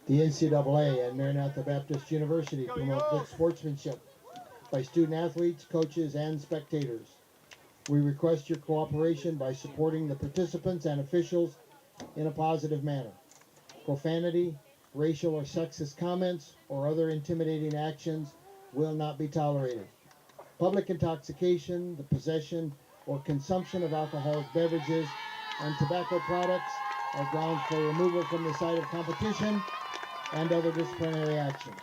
The NCAA and Maranatha Baptist University promote good sportsmanship by student athletes, coaches, and spectators. We request your cooperation by supporting the participants and officials in a positive manner. Profanity, racial or sexist comments, or other intimidating actions will not be tolerated. Public intoxication, the possession or consumption of alcoholic beverages and tobacco products are grounds for removal from the site of competition and other disciplinary actions.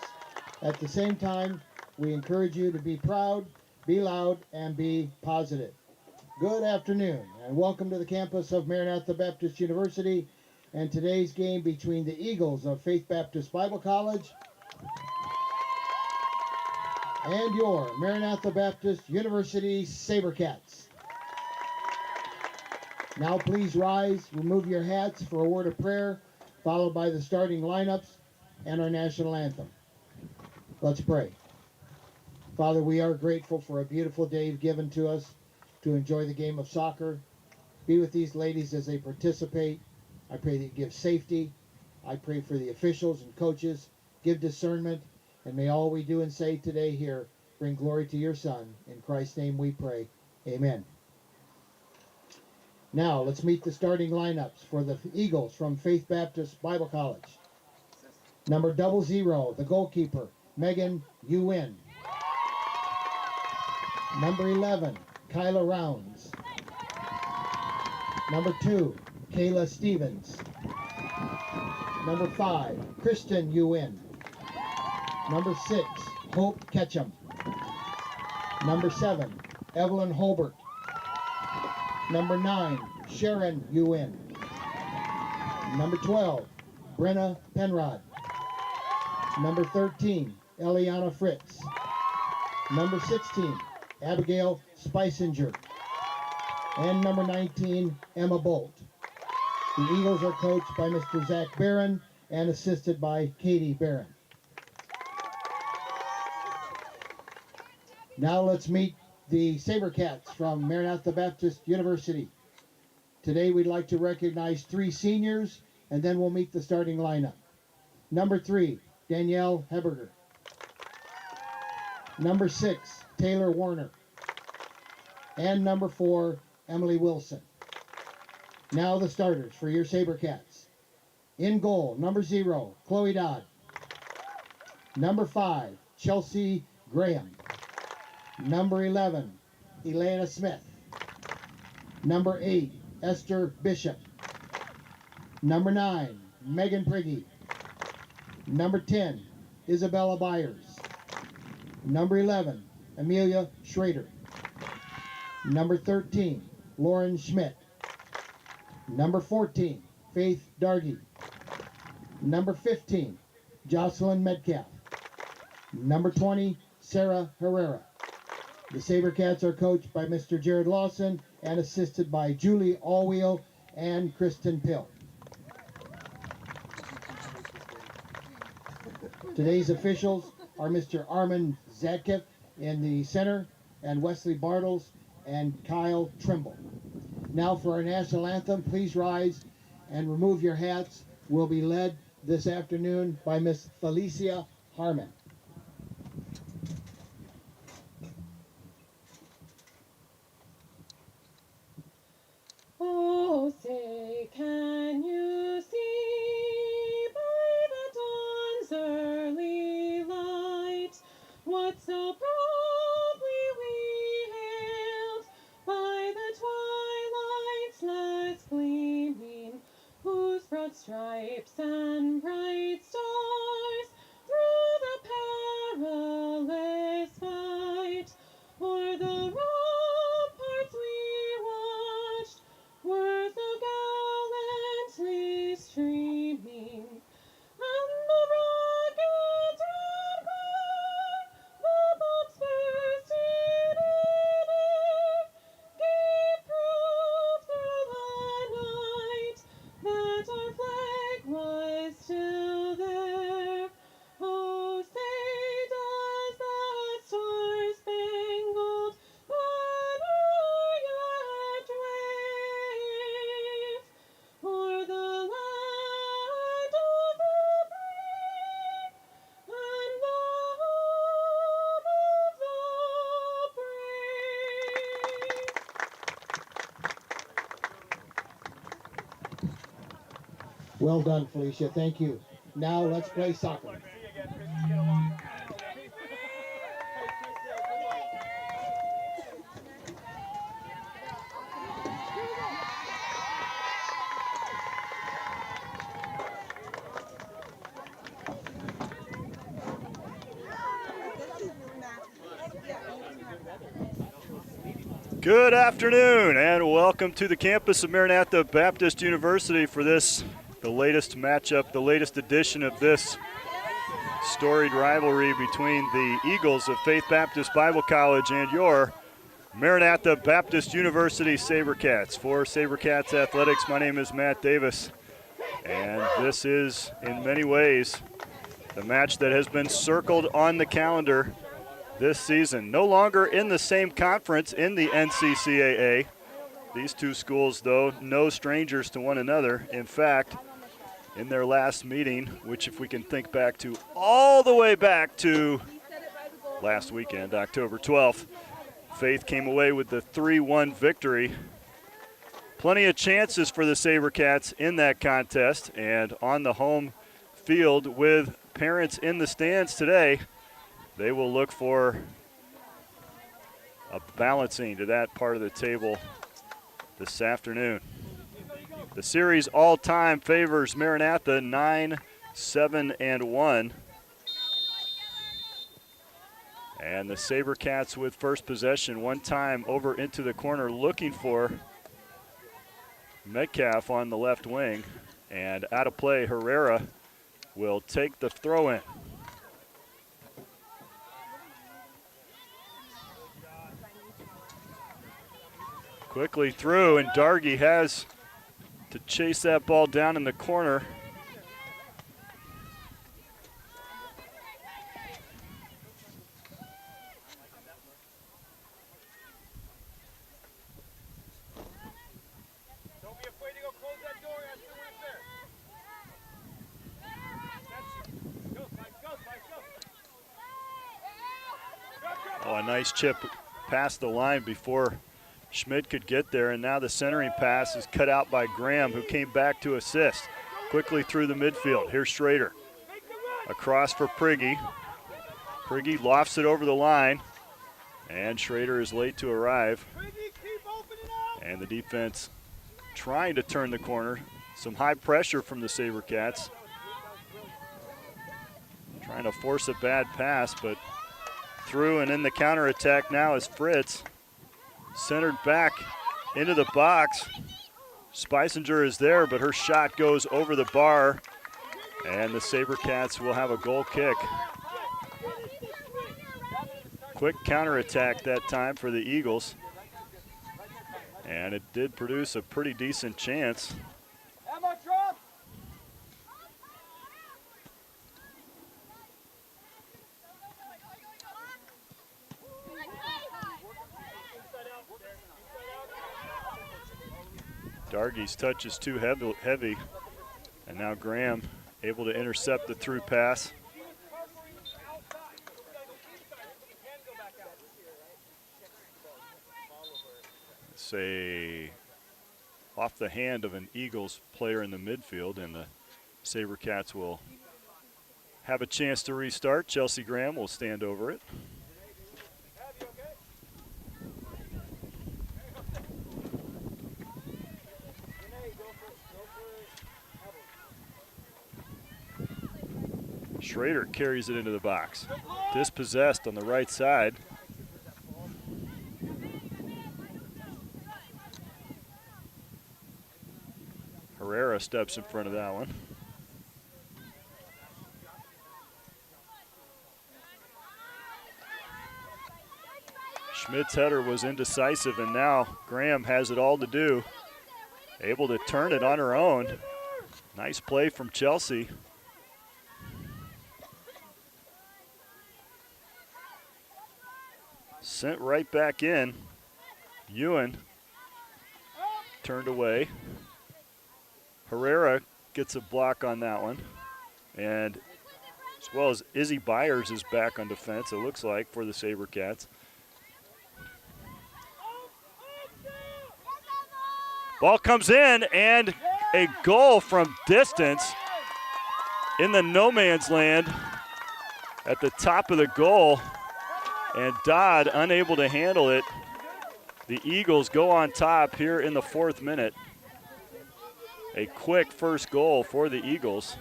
At the same time, we encourage you to be proud, be loud, and be positive. Good afternoon, and welcome to the campus of Maranatha Baptist University and today's game between the Eagles of Faith Baptist Bible College and your Maranatha Baptist University Sabercats. Now please rise, remove your hats for a word of prayer, followed by the starting lineups and our national anthem. Let's pray. Father, we are grateful for a beautiful day you've given to us to enjoy the game of soccer. Be with these ladies as they participate. I pray that you give safety. I pray for the officials and coaches. Give discernment. And may all we do and say today here bring glory to your Son. In Christ's name we pray. Amen. Now let's meet the starting lineups for the Eagles from Faith Baptist Bible College. Number 00, the goalkeeper, Megan Yuen. Number 11, Kyla Rounds. Number 2, Kayla Stevens. Number 5, Kristen Yuen. Number 6, Hope Ketchum. Number 7, Evelyn Holbert. Number 9, Sharon Yuen. Number 12, Brenna Penrod. Number 13, Eliana Fritz. Number 16, Abigail Spicinger. And number 19, Emma Bolt. The Eagles are coached by Mr. Zach Barron and assisted by Katie Barron. Now let's meet the Sabercats from Maranatha Baptist University. Today we'd like to recognize 3 seniors, and then we'll meet the starting lineup. Number 3, Danielle Heberger. Number 6, Taylor Warner. And number 4, Emily Wilson. Now the starters for your Sabercats. In goal, number 0, Chloe Dodd. Number 5, Chelsea Graham. Number 11, Elena Smith. Number 8, Esther Bishop. Number 9, Megan Prigge. Number 10, Isabella Byers. Number 11, Amelia Schrader. Number 13, Lauren Schmidt. Number 14, Faith Dargy. Number 15, Jocelyn Metcalf. Number 20, Sarah Herrera. The Sabercats are coached by Mr. Jared Lawson and assisted by Julie Allwheel and Kristen Pill. Today's officials are Mr. Armin Zadkiff in the center, and Wesley Bartles and Kyle Trimble. Now for our national anthem, please rise and remove your hats. We'll be led this afternoon by Miss Felicia Harmon. Oh, say, can you see by the dawn's early light what so proudly we hailed by the twilight's last gleaming, whose broad stripes and bright stars through the perilous fight o'er the ramparts we watched were so gallantly streaming, and the rocket's red glare, the bomb's Well done, Felicia. Thank you. Now let's play soccer. Good afternoon and welcome to the campus of Maranatha Baptist University for the latest matchup, the latest edition of this storied rivalry between the Eagles of Faith Baptist Bible College and your Maranatha Baptist University SaberCats. For SaberCats Athletics, my name is Matt Davis, and this is in many ways the match that has been circled on the calendar this season. No longer in the same conference in the NCCAA. These two schools, though, no strangers to one another. In fact, in their last meeting, which if we can think back to all the way back to last weekend, October 12th, Faith came away with the 3-1 victory. Plenty of chances for the SaberCats in that contest, and on the home field with parents in the stands today, they will look for a balancing to that part of the table this afternoon. The series all-time favors Maranatha 9-7-1. And the SaberCats with first possession, one time over into the corner looking for Metcalf on the left wing. And out of play, Herrera will take the throw-in. Quickly through, and Dargy has to chase that ball down in the corner. Don't be afraid to go close that door after when it's there. Go. Oh, a nice chip past the line before Schmidt could get there, and now the centering pass is cut out by Graham, who came back to assist. Quickly through the midfield. Here's Schrader. Across for Prigge. Prigge lofts it over the line, and Schrader is late to arrive. And the defense trying to turn the corner. Some high pressure from the SaberCats. Trying to force a bad pass, but through and in the counterattack now is Fritz. Centered back into the box. Spicinger is there, but her shot goes over the bar, and the SaberCats will have a goal kick. Quick counterattack that time for the Eagles, and it did produce a pretty decent chance. Dargy's touch is too heavy, and now Graham able to intercept the through pass. Say off the hand of an Eagles player in the midfield, and the SaberCats will have a chance to restart. Chelsea Graham will stand over it. Schrader carries it into the box. Dispossessed on the right side. Herrera steps in front of that one. Schmidt's header was indecisive, and now Graham has it all to do. Able to turn it on her own. Nice play from Chelsea. Sent right back in. Ewan turned away. Herrera gets a block on that one. And as well as Izzy Byers is back on defense, it looks like, for the SaberCats. Ball comes in, and a goal from distance in the no man's land at the top of the goal, and Dodd unable to handle it. The Eagles go on top here in the 4th minute. A quick first goal for the Eagles,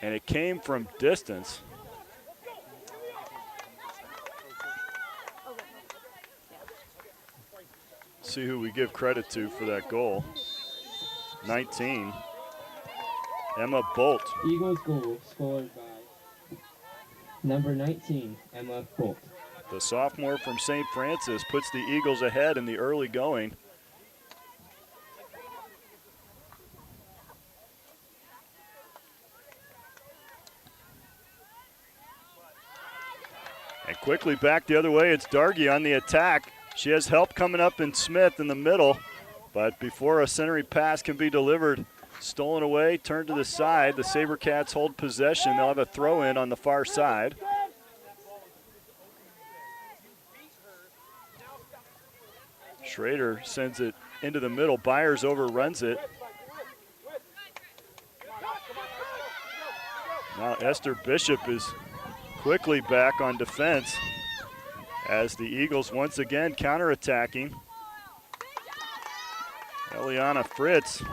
and it came from distance. See who we give credit to for that goal. 19, Emma Bolt. Eagles goal scored by number 19, Emma Bolt. The sophomore from St. Francis puts the Eagles ahead in the early going. And quickly back the other way, it's Dargy on the attack. She has help coming up in Smith in the middle, but before a centering pass can be delivered, stolen away, turned to the side. The SaberCats hold possession. They'll have a throw-in on the far side. Schrader sends it into the middle. Byers overruns it. Now Esther Bishop is quickly back on defense as the Eagles once again counterattacking. Eliana Fritz.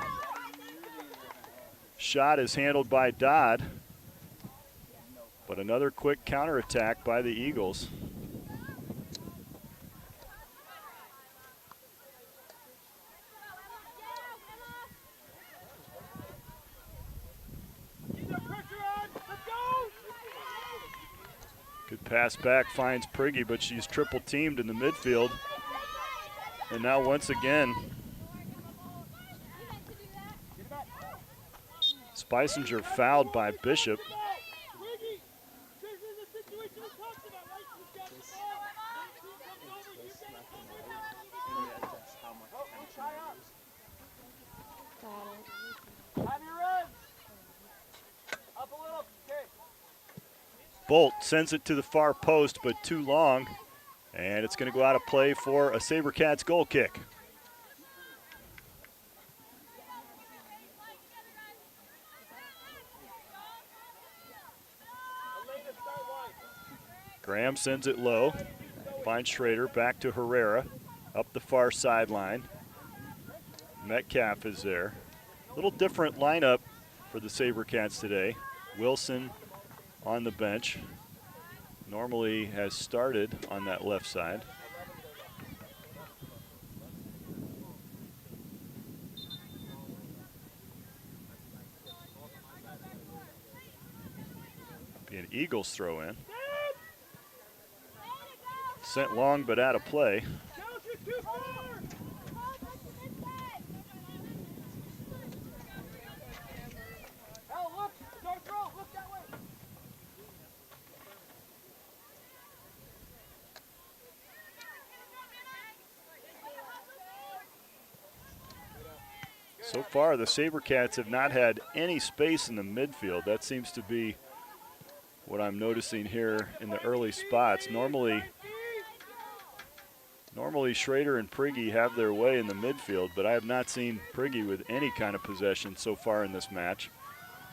Shot is handled by Dodd, but another quick counterattack by the Eagles. Good pass back, finds Prigge, but she's triple teamed in the midfield. And now once again, Spicinger fouled by Bishop. Bolt sends it to the far post, but too long, and it's going to go out of play for a SaberCats goal kick. Graham sends it low, finds Schrader, back to Herrera, up the far sideline. Metcalf is there. A little different lineup for the SaberCats today. Wilson on the bench, normally has started on that left side. Be an Eagles throw in. Sent long but out of play. So far, the SaberCats have not had any space in the midfield. That seems to be what I'm noticing here in the early spots. Normally Schrader and Prigge have their way in the midfield, but I have not seen Prigge with any kind of possession so far in this match.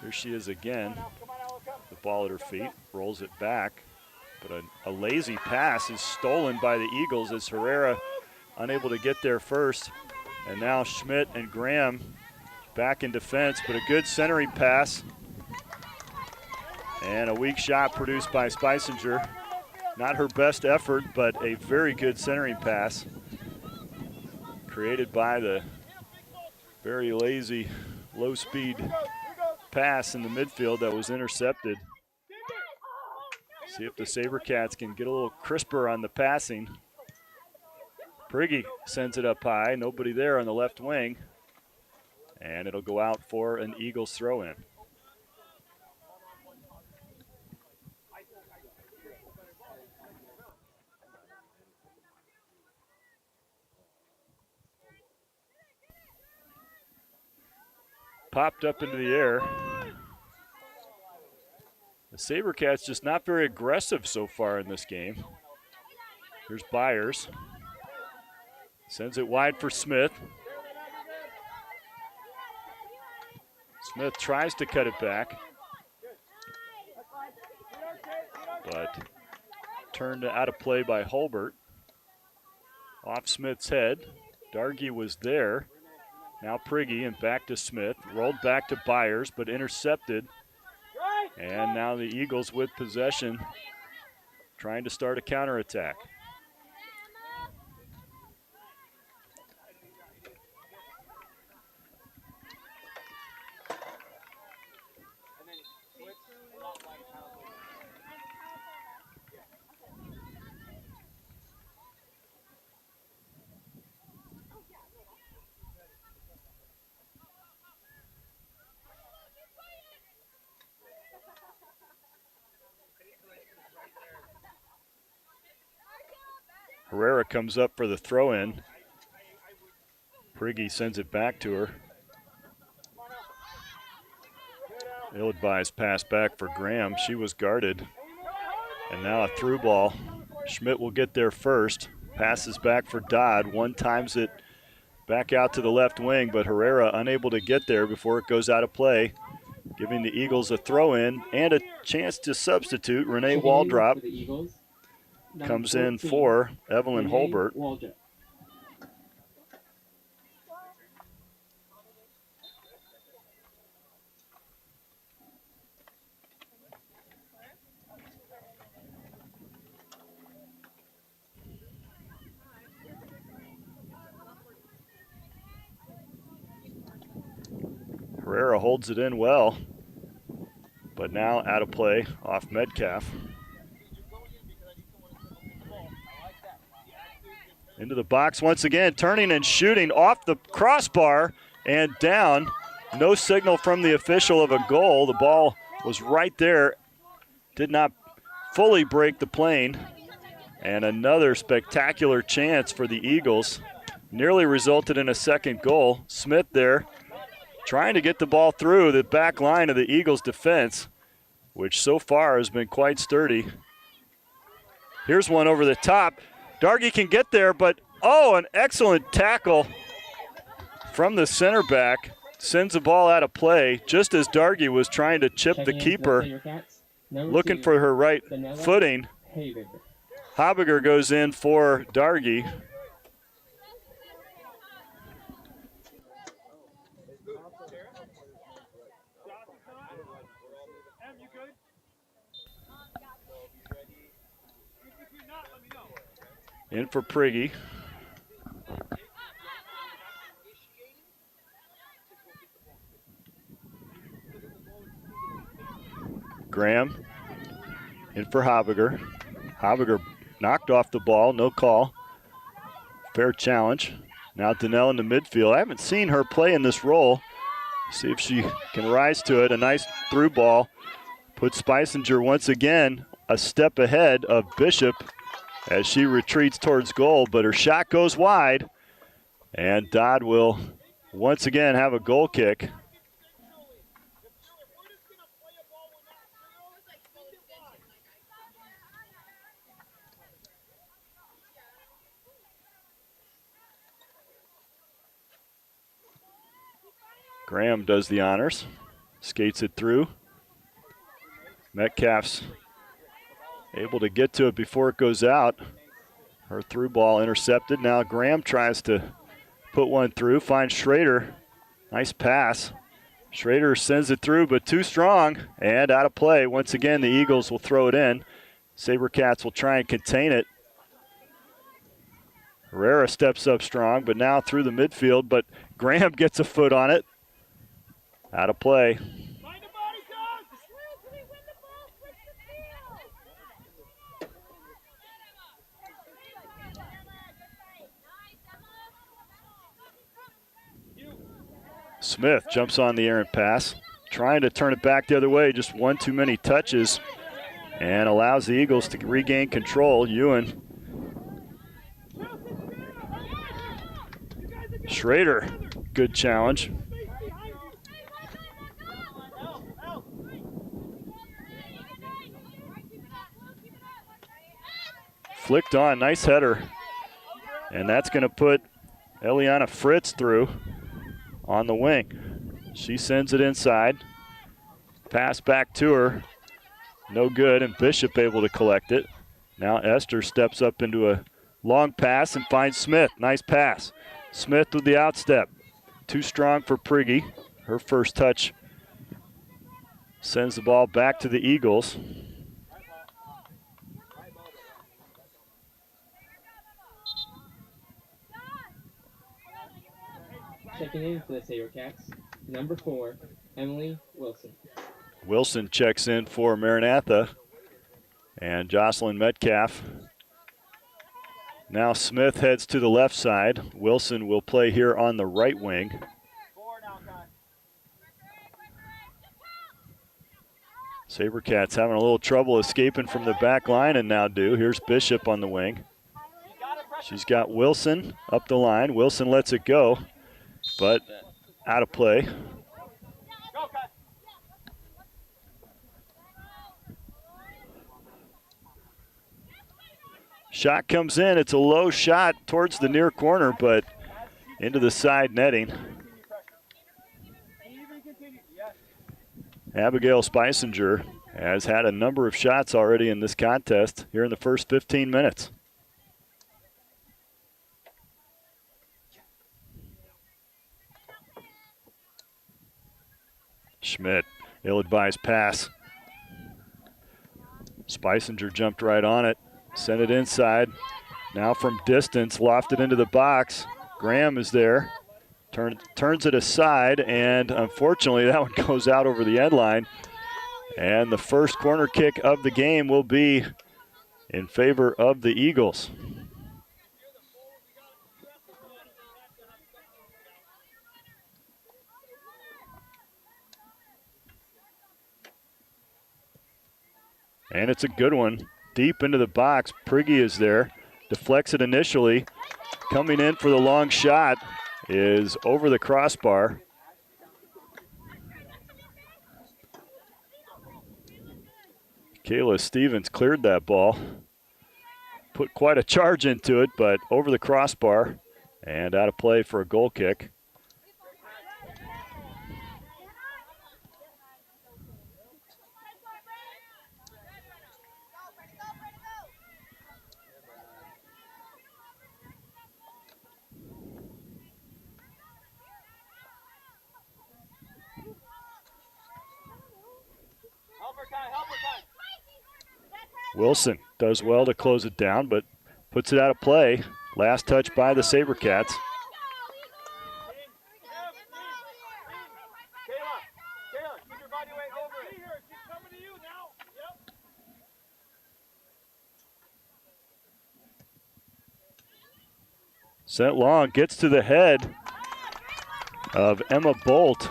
Here she is again, the ball at her feet, rolls it back, but a lazy pass is stolen by the Eagles as Herrera unable to get there first. And now Schmidt and Graham back in defense, but a good centering pass. And a weak shot produced by Spicinger. Not her best effort, but a very good centering pass created by the very lazy, low-speed pass in the midfield that was intercepted. See if the SaberCats can get a little crisper on the passing. Prigge sends it up high, nobody there on the left wing, and it'll go out for an Eagles throw-in. Popped up into the air. The SaberCats just not very aggressive so far in this game. Here's Byers. Sends it wide for Smith. Smith tries to cut it back, but turned out of play by Holbert. Off Smith's head. Dargy was there. Now Prigge and back to Smith. Rolled back to Byers, but intercepted. And now the Eagles with possession, trying to start a counterattack. Herrera comes up for the throw-in. Prigge sends it back to her. Ill-advised pass back for Graham. She was guarded. And now a through ball. Schmidt will get there first. Passes back for Dodd. One times it back out to the left wing, but Herrera unable to get there before it goes out of play, giving the Eagles a throw-in and a chance to substitute. Renee Waldrop comes in for Evelyn Holbert. Herrera holds it in well, but now out of play off Metcalf. Into the box once again, turning and shooting off the crossbar and down. No signal from the official of a goal. The ball was right there, did not fully break the plane. And another spectacular chance for the Eagles. Nearly resulted in a second goal. Smith there trying to get the ball through the back line of the Eagles defense, which so far has been quite sturdy. Here's one over the top. Dargy can get there, but an excellent tackle from the center back. Sends the ball out of play just as Dargy was trying to chip the keeper, looking for her right footing. Habiger goes in for Dargy. In for Prigge. Graham in for Habiger. Habiger knocked off the ball, no call. Fair challenge. Now Donnell in the midfield. I haven't seen her play in this role. See if she can rise to it. A nice through ball. Puts Spicinger once again a step ahead of Bishop as she retreats towards goal, but her shot goes wide, and Dodd will once again have a goal kick. Graham does the honors, skates it through. Metcalf's able to get to it before it goes out. Her through ball intercepted. Now Graham tries to put one through, finds Schrader. Nice pass. Schrader sends it through, but too strong and out of play. Once again, the Eagles will throw it in. Sabercats will try and contain it. Herrera steps up strong, but now through the midfield, but Graham gets a foot on it. Out of play. Smith jumps on the errant pass, trying to turn it back the other way, just one too many touches, and allows the Eagles to regain control. Ewan. Schrader, good challenge. Flicked on, nice header. And that's going to put Eliana Fritz through on the wing. She sends it inside. Pass back to her. No good, and Bishop able to collect it. Now Esther steps up into a long pass and finds Smith. Nice pass. Smith with the outstep. Too strong for Prigge. Her first touch sends the ball back to the Eagles. Checking in for the SaberCats, number 4, Emily Wilson. Wilson checks in for Maranatha. And Jocelyn Metcalf. Now Smith heads to the left side. Wilson will play here on the right wing. SaberCats having a little trouble escaping from the back line and now do. Here's Bishop on the wing. She's got Wilson up the line. Wilson lets it go, but out of play. Shot comes in. It's a low shot towards the near corner, but into the side netting. Abigail Spicinger has had a number of shots already in this contest here in the first 15 minutes. Schmidt, ill-advised pass. Spicinger jumped right on it, sent it inside. Now from distance, lofted into the box. Graham is there. Turns it aside, and unfortunately that one goes out over the end line. And the first corner kick of the game will be in favor of the Eagles. And it's a good one. Deep into the box. Prigge is there. Deflects it initially. Coming in for the long shot is over the crossbar. Kayla Stevens cleared that ball. Put quite a charge into it, but over the crossbar and out of play for a goal kick. Wilson does well to close it down, but puts it out of play. Last touch by the SaberCats. Sent long, gets to the head of Emma Bolt.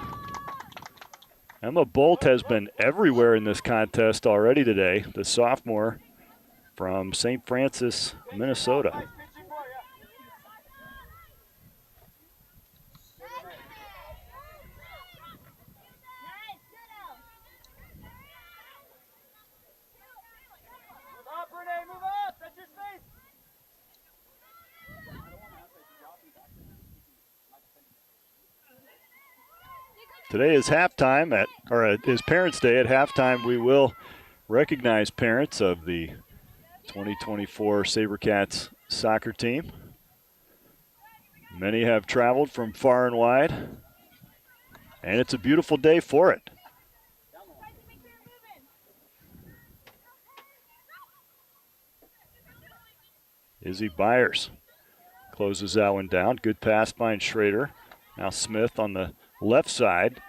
Emma Bolt has been everywhere in this contest already today, the sophomore from St. Francis, Minnesota. Today is halftime is Parents' Day. At halftime, we will recognize parents of the 2024 SaberCats soccer team. Many have traveled from far and wide, and it's a beautiful day for it. Izzy Byers closes that one down. Good pass by Schrader. Now Smith on the left side,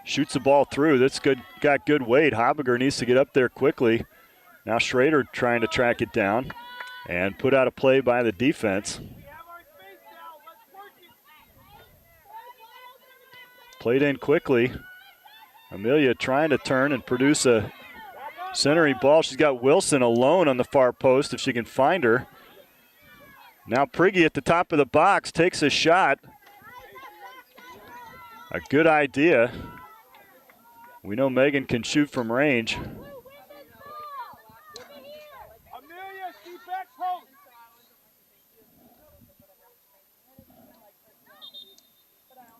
shoots the ball through. That's good, got good weight. Habiger needs to get up there quickly. Now Schrader trying to track it down and put out a play by the defense. Played in quickly. Amelia trying to turn and produce a centering ball. She's got Wilson alone on the far post if she can find her. Now Prigge at the top of the box takes a shot. A good idea. We know Megan can shoot from range.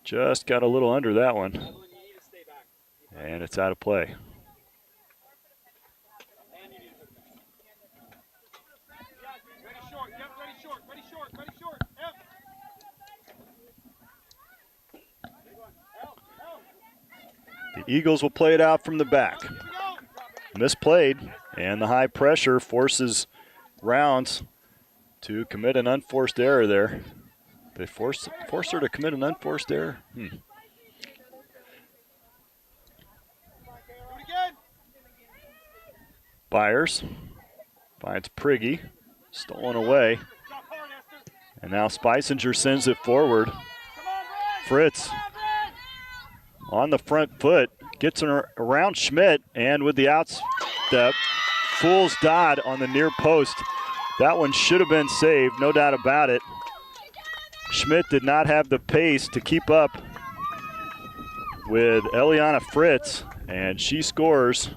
Just got a little under that one. And it's out of play. Ready short, yep, ready short, ready short, ready short, yep. The Eagles will play it out from the back. Misplayed, and the high pressure forces Rounds to commit an unforced error there. They force her to commit an unforced error? Do it again. Byers finds Priggy, stolen away. Stop hard, Esther. And now Spicinger sends it forward. Come on, Brad. Fritz on the front foot, gets around Schmidt, and with the outstep, fools Dodd on the near post. That one should have been saved, no doubt about it. Schmidt did not have the pace to keep up with Eliana Fritz, and she scores.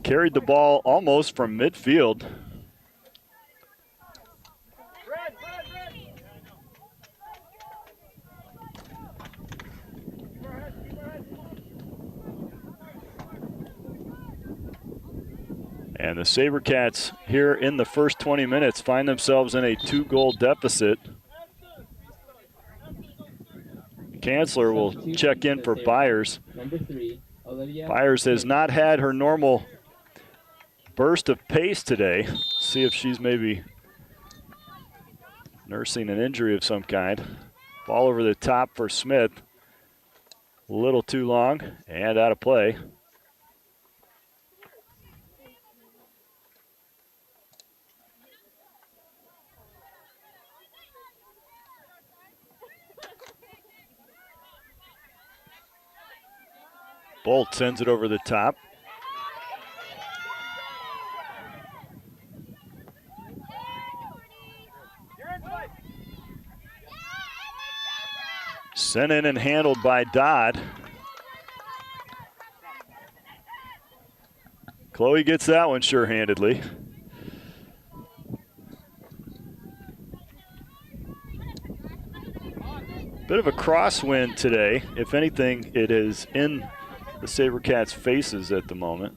Carried the ball almost from midfield. And the SaberCats here in the first 20 minutes find themselves in a 2-goal deficit. Chancellor will check in for Byers. Number 3, Olivia. Byers has not had her normal burst of pace today. See if she's maybe nursing an injury of some kind. Ball over the top for Smith. A little too long and out of play. Bolt sends it over the top. Sent in and handled by Dodd. Chloe gets that one sure-handedly. Bit of a crosswind today. If anything, it is in the SaberCats' faces at the moment.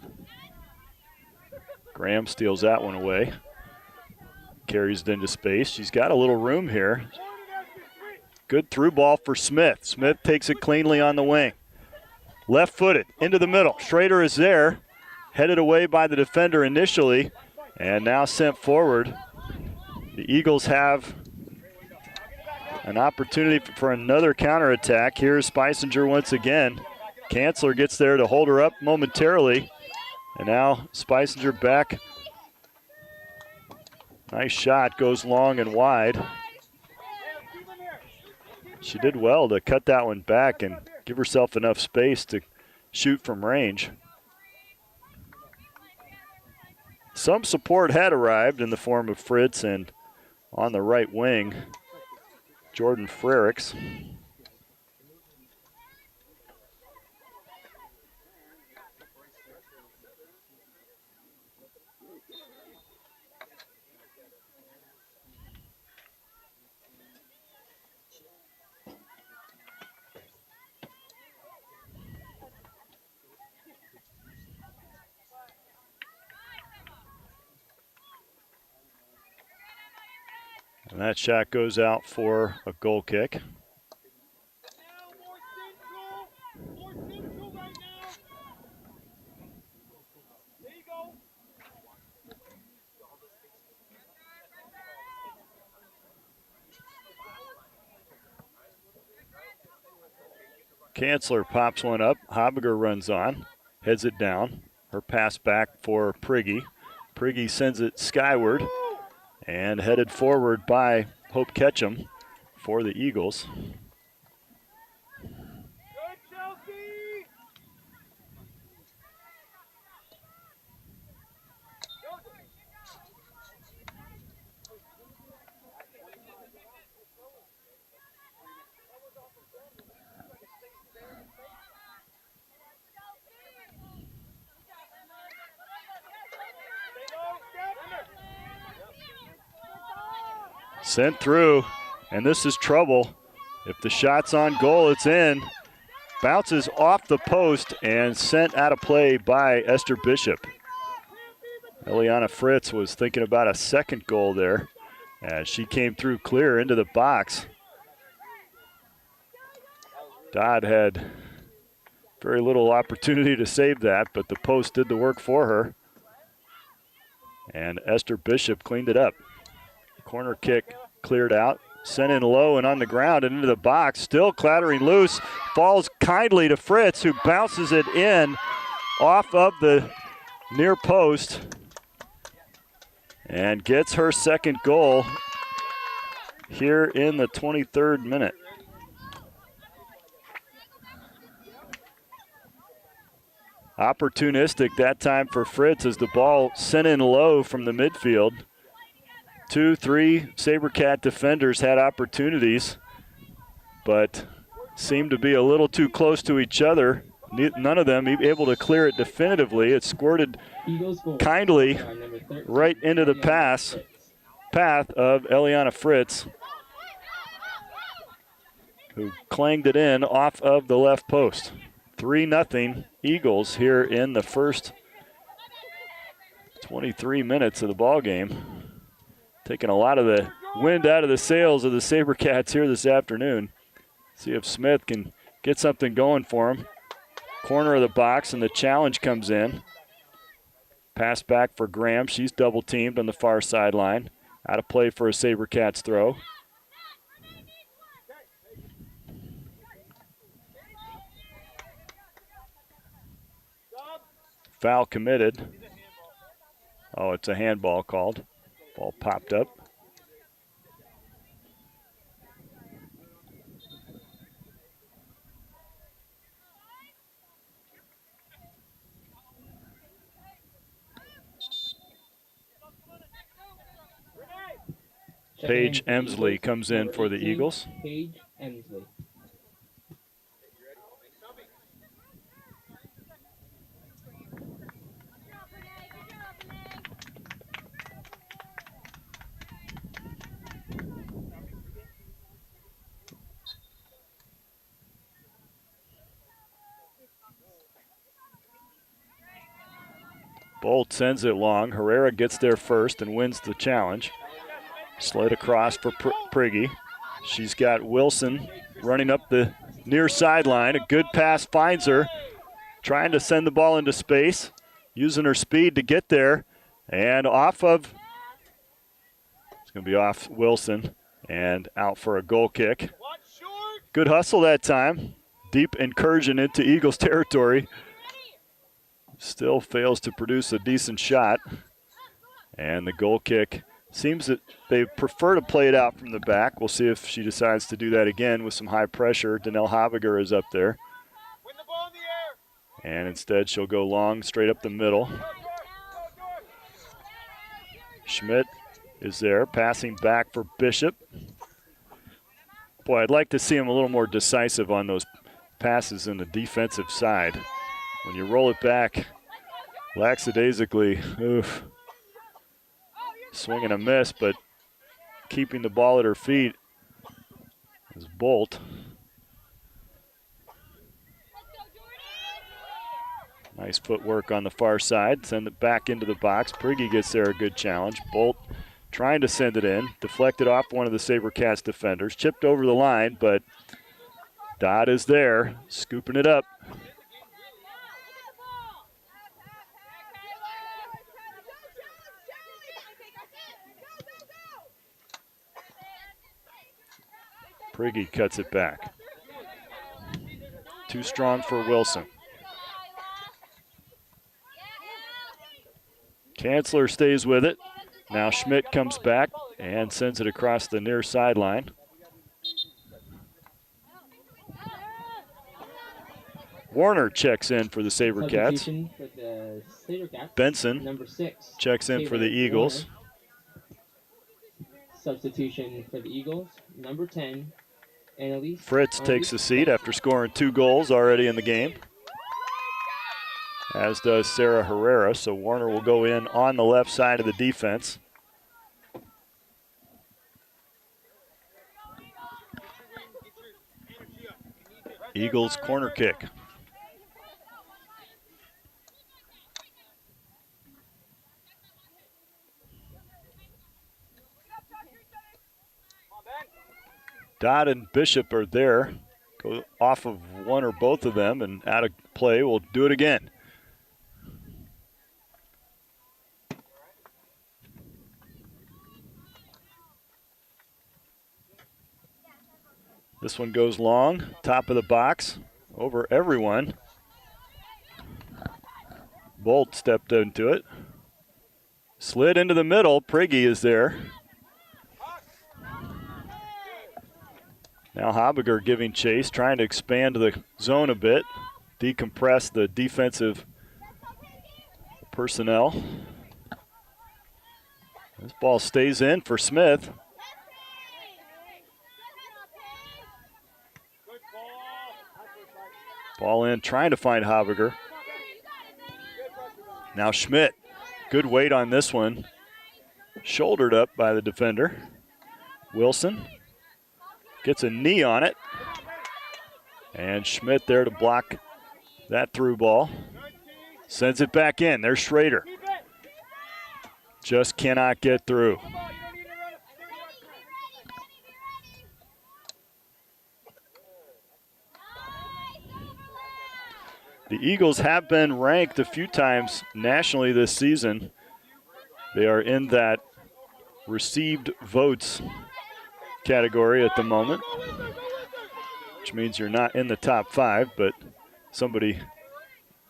Graham steals that one away. Carries it into space. She's got a little room here. Good through ball for Smith. Smith takes it cleanly on the wing. Left-footed into the middle. Schrader is there. Headed away by the defender initially, and now sent forward. The Eagles have an opportunity for another counterattack. Here's Spicinger once again. Chancellor gets there to hold her up momentarily. And now Spicinger back. Nice shot, goes long and wide. She did well to cut that one back and give herself enough space to shoot from range. Some support had arrived in the form of Fritz and on the right wing, Jordan Frericks. And that shot goes out for a goal kick. More central right now. There you go. Chancellor pops one up. Habiger runs on, heads it down. Her pass back for Priggy. Priggy sends it skyward and headed forward by Hope Ketchum for the Eagles. Good, Chelsea. Sent through, and this is trouble. If the shot's on goal, it's in. Bounces off the post and sent out of play by Esther Bishop. Eliana Fritz was thinking about a second goal there as she came through clear into the box. Dodd had very little opportunity to save that, but the post did the work for her. And Esther Bishop cleaned it up. Corner kick cleared out, sent in low and on the ground and into the box. Still clattering loose, falls kindly to Fritz, who bounces it in off of the near post and gets her second goal here in the 23rd minute. Opportunistic that time for Fritz as the ball sent in low from the midfield. 2-3 SaberCat defenders had opportunities, but seemed to be a little too close to each other. None of them able to clear it definitively. It squirted kindly right into the path of Eliana Fritz, who clanged it in off of the left post. 3-0 Eagles here in the first 23 minutes of the ball game. Taking a lot of the wind out of the sails of the SaberCats here this afternoon. See if Smith can get something going for him. Corner of the box and the challenge comes in. Pass back for Graham. She's double teamed on the far sideline. Out of play for a SaberCats throw. Foul committed. Oh, it's a handball called. Ball popped up. Paige Emsley comes in for the Eagles. Paige Emsley. Bolt sends it long. Herrera gets there first and wins the challenge. Slid across for Prigge. She's got Wilson running up the near sideline. A good pass finds her. Trying to send the ball into space. Using her speed to get there. And off of, it's going to be off Wilson and out for a goal kick. Good hustle that time. Deep incursion into Eagles territory. Still fails to produce a decent shot. And the goal kick seems that they prefer to play it out from the back. We'll see if she decides to do that again with some high pressure. Danelle Haviger is up there. Win the ball in the air. And instead she'll go long, straight up the middle. Schmidt is there, passing back for Bishop. Boy, I'd like to see him a little more decisive on those passes in the defensive side. When you roll it back lackadaisically, oof. Swing and a miss, but keeping the ball at her feet is Bolt. Nice footwork on the far side. Send it back into the box. Prigge gets there a good challenge. Bolt trying to send it in. Deflected off one of the SaberCats defenders. Chipped over the line, but Dodd is there, scooping it up. Prigge cuts it back. Too strong for Wilson. Chancellor stays with it. Now Schmidt comes back and sends it across the near sideline. Warner checks in for the SaberCats. For the SaberCats. Benson Number 6. checks in for the Eagles. Warner. Substitution for the Eagles. Number 10. Annalise. Fritz takes the seat after scoring 2 goals already in the game, as does Sarah Herrera. So Warner will go in on the left side of the defense. Eagles corner kick. Dodd and Bishop are there. Go off of one or both of them and out of play. We'll do it again. This one goes long, top of the box, over everyone. Bolt stepped into it. Slid into the middle. Prigge is there. Now Habiger giving chase, trying to expand the zone a bit, decompress the defensive personnel. This ball stays in for Smith. Ball in, trying to find Habiger. Now Schmidt, good weight on this one. Shouldered up by the defender. Wilson gets a knee on it. And Schmidt there to block that through ball. Sends it back in. There's Schrader. Just cannot get through. The Eagles have been ranked a few times nationally this season. They are in that received votes category at the moment, which means you're not in the top 5, but somebody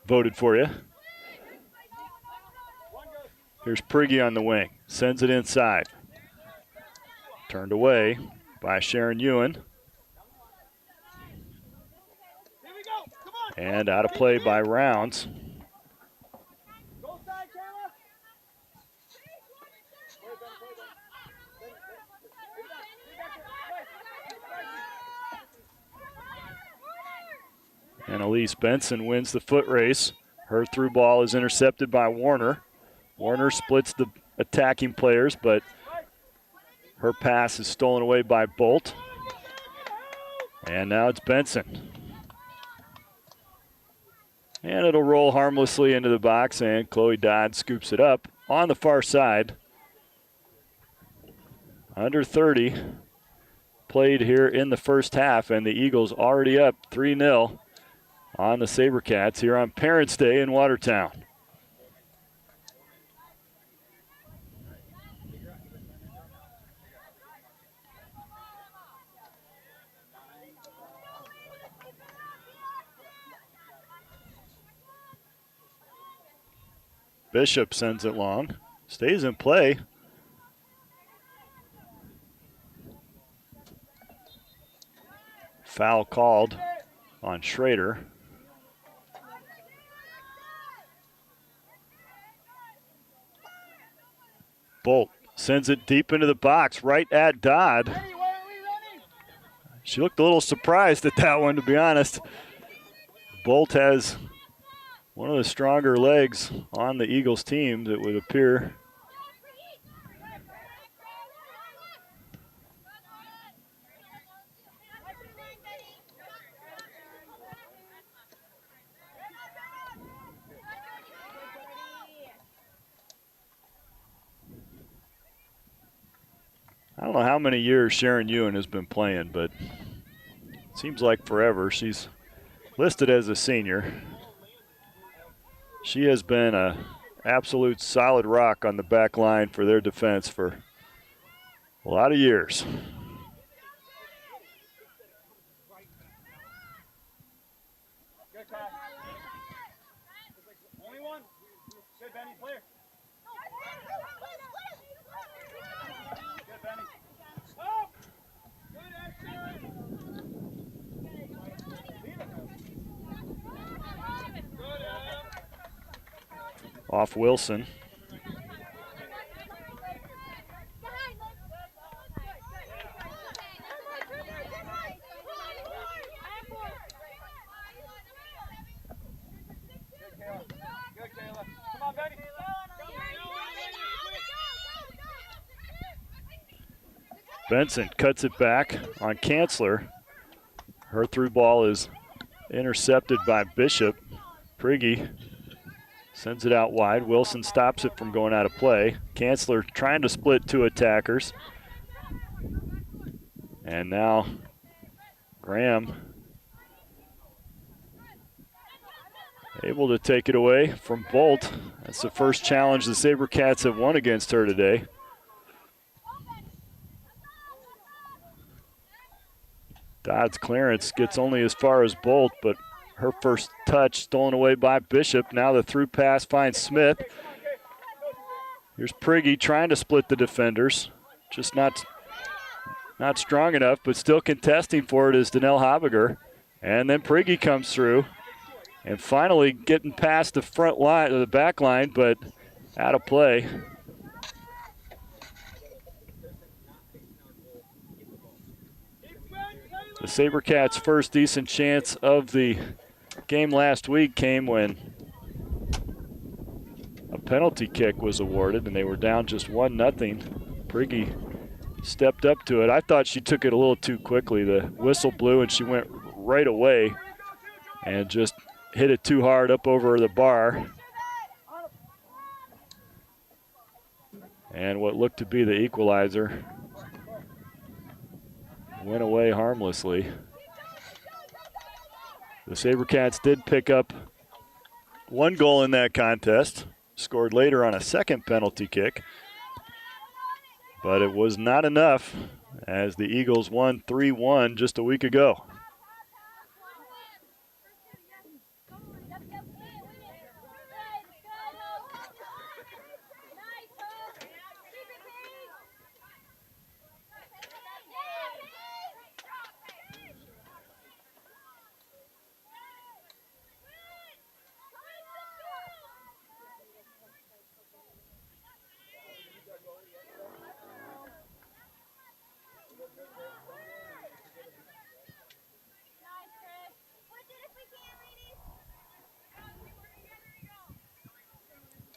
voted for you. Here's Prigge on the wing, sends it inside. Turned away by Sharon Ewan. And out of play by Rounds. And Elise Benson wins the foot race. Her through ball is intercepted by Warner. Warner splits the attacking players, but her pass is stolen away by Bolt. And now it's Benson. And it'll roll harmlessly into the box, and Chloe Dodd scoops it up on the far side. Under 30 played here in the first half, and the Eagles already up 3-0 on the SaberCats here on Parents' Day in Watertown. Bishop sends it long, stays in play. Foul called on Schrader. Bolt sends it deep into the box, right at Dodd. She looked a little surprised at that one, to be honest. Bolt has one of the stronger legs on the Eagles team, that would appear. I don't know how many years Sharon Ewan has been playing, but it seems like forever. She's listed as a senior. She has been an absolute solid rock on the back line for their defense for a lot of years. Only one. Good, Benny, clear. Good, Benny. Up. Good action. Good, Adam. Off Wilson. Good, Kayla. Come on, Benny. Benson cuts it back on Kanzler. Her through ball is intercepted by Bishop. Prigge sends it out wide. Wilson stops it from going out of play. Kanzler trying to split two attackers. And now Graham able to take it away from Bolt. That's the first challenge the SaberCats have won against her today. Dodd's clearance gets only as far as Bolt, but her first touch stolen away by Bishop. Now the through pass finds Smith. Here's Prigge trying to split the defenders. Just not strong enough, but still contesting for it is Danelle Habiger. And then Prigge comes through and finally getting past the front line, or the back line, but out of play. The SaberCats' first decent chance of the game last week came when a penalty kick was awarded and they were down just 1-0. Prigge stepped up to it. I thought she took it a little too quickly. The whistle blew and she went right away and just hit it too hard up over the bar. And what looked to be the equalizer went away harmlessly. The SaberCats did pick up one goal in that contest, scored later on a second penalty kick, but it was not enough as the Eagles won 3-1 just a week ago.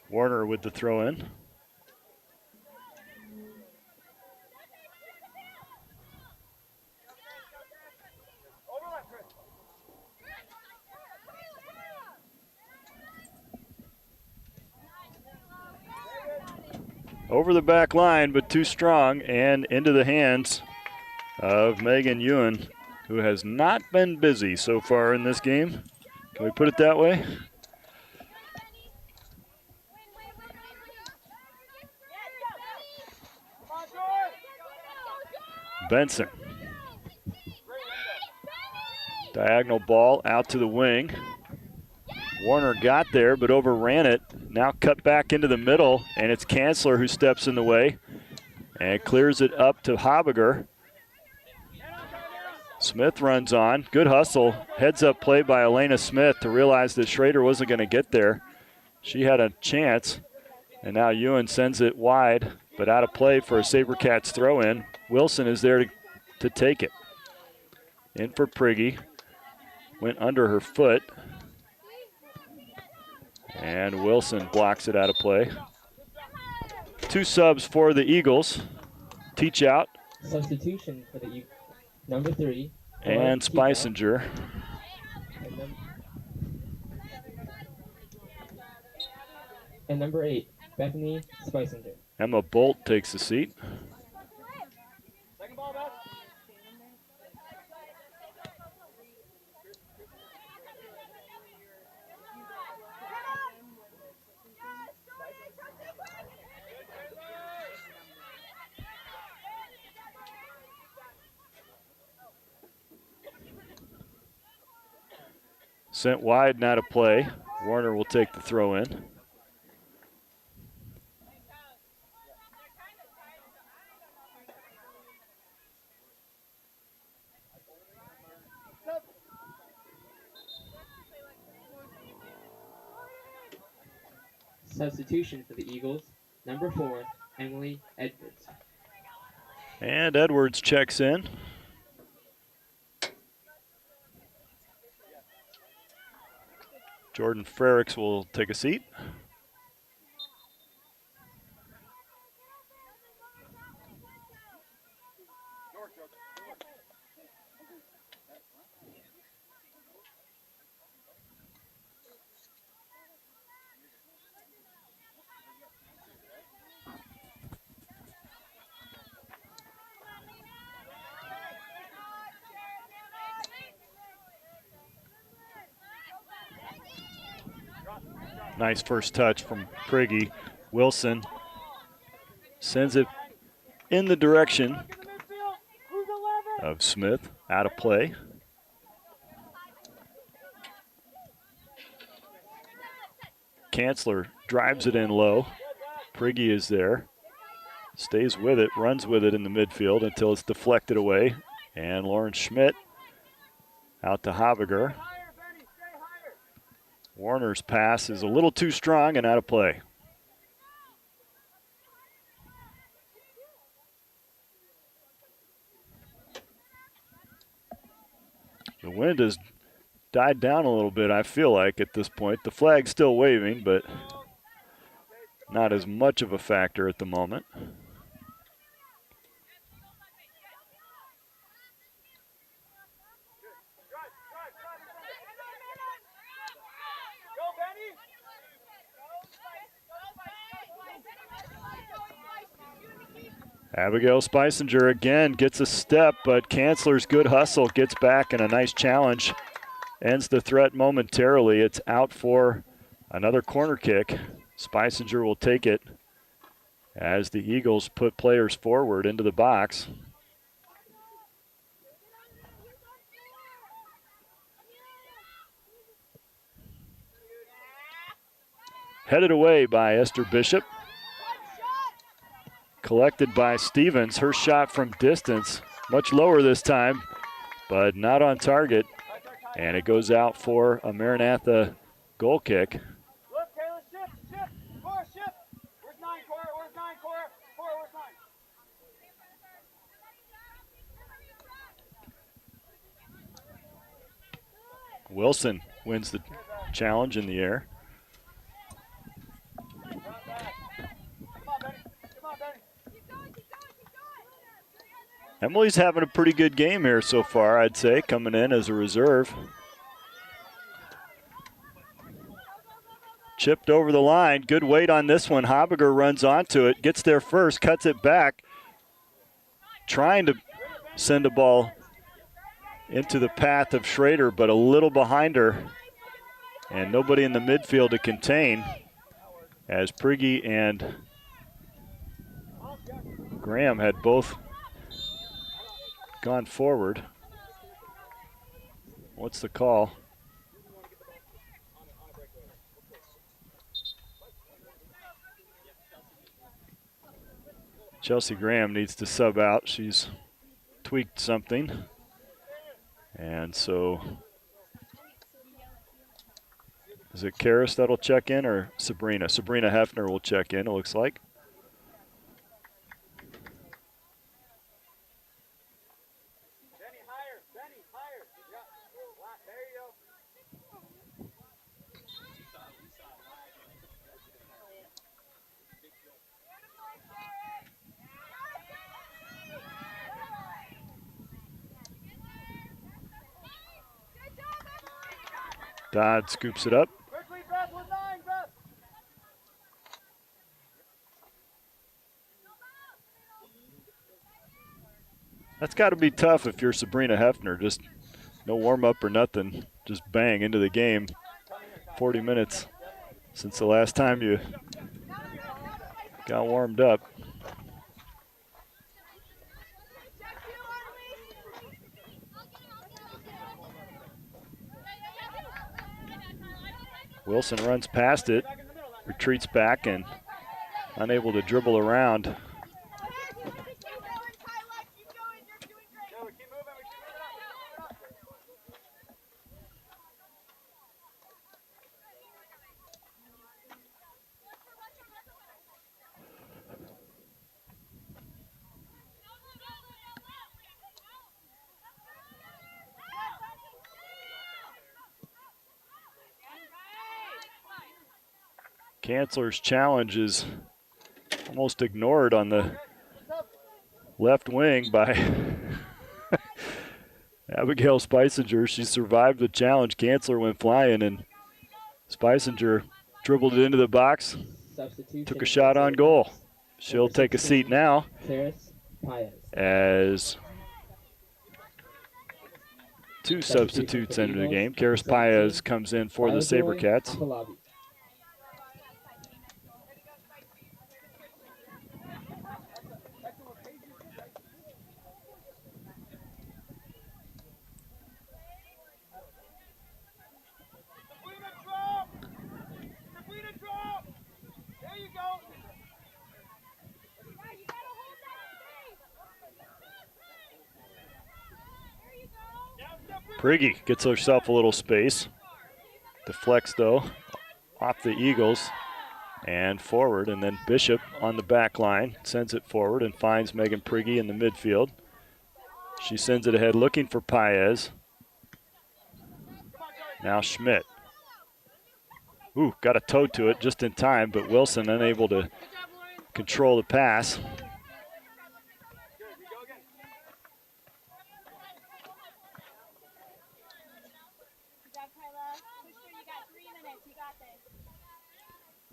Warner with the throw in. Over the back line, but too strong, and into the hands of Megan Ewan, who has not been busy so far in this game. Can we put it that way? Benson. Diagonal ball out to the wing. Warner got there but overran it. Now cut back into the middle, and it's Kanzler who steps in the way and clears it up to Habiger. Smith runs on. Good hustle. Heads up play by Elena Smith to realize that Schrader wasn't going to get there. She had a chance, and now Ewan sends it wide, but out of play for a SaberCats throw in. Wilson is there to take it. In for Prigge. Went under her foot. And Wilson blocks it out of play. Two subs for the Eagles. Teach out. Substitution for the number 3. And Spicinger. And number 8, Bethany Spicinger. Emma Bolt takes the seat. Sent wide and out of play. Warner will take the throw in. Substitution for the Eagles, number 4, Emily Edwards. And Edwards checks in. Jordan Frericks will take a seat. Nice first touch from Prigge. Wilson sends it in the direction of Smith. Out of play. Kanzler drives it in low. Prigge is there. Stays with it, runs with it in the midfield until it's deflected away. And Lawrence Schmidt out to Habiger. Warner's pass is a little too strong and out of play. The wind has died down a little bit, I feel like, at this point. The flag's still waving, but not as much of a factor at the moment. Abigail Spicinger again gets a step, but Kanzler's good hustle gets back and a nice challenge. Ends the threat momentarily. It's out for another corner kick. Spicinger will take it as the Eagles put players forward into the box. Headed away by Esther Bishop. Collected by Stevens. Her shot from distance, much lower this time, but not on target. And it goes out for a Maranatha goal kick. Look, Taylor, shift. Cora, shift. Where's 9, Cora? Where's 9, Cora? Cora, where's 9? Wilson wins the challenge in the air. Emily's having a pretty good game here so far, I'd say, coming in as a reserve. Chipped over the line. Good weight on this one. Habiger runs onto it, gets there first, cuts it back. Trying to send a ball into the path of Schrader, but a little behind her. And nobody in the midfield to contain as Prigge and Graham had both gone forward. What's the call? Chelsea Graham needs to sub out. She's tweaked something. And so, is it Karis that'll check in or Sabrina? Sabrina Hefner will check in, it looks like. Dodd scoops it up. Quickly, Beth, with 9, Beth. That's got to be tough if you're Sabrina Hefner. Just no warm-up or nothing. Just bang into the game. 40 minutes since the last time you got warmed up. Wilson runs past it, retreats back and unable to dribble around. Kanzler's challenge is almost ignored on the left wing by Abigail Spicinger. She survived the challenge. Kanzler went flying, and Spicinger dribbled it into the box, took a shot on goal. She'll take a seat now as two substitutes enter the game. Karis Paez comes in for the SaberCats. Prigge gets herself a little space. Deflects, though, off the Eagles and forward. And then Bishop on the back line sends it forward and finds Megan Prigge in the midfield. She sends it ahead looking for Paez. Now Schmidt. Ooh, got a toe to it just in time, but Wilson unable to control the pass. Good, we go again.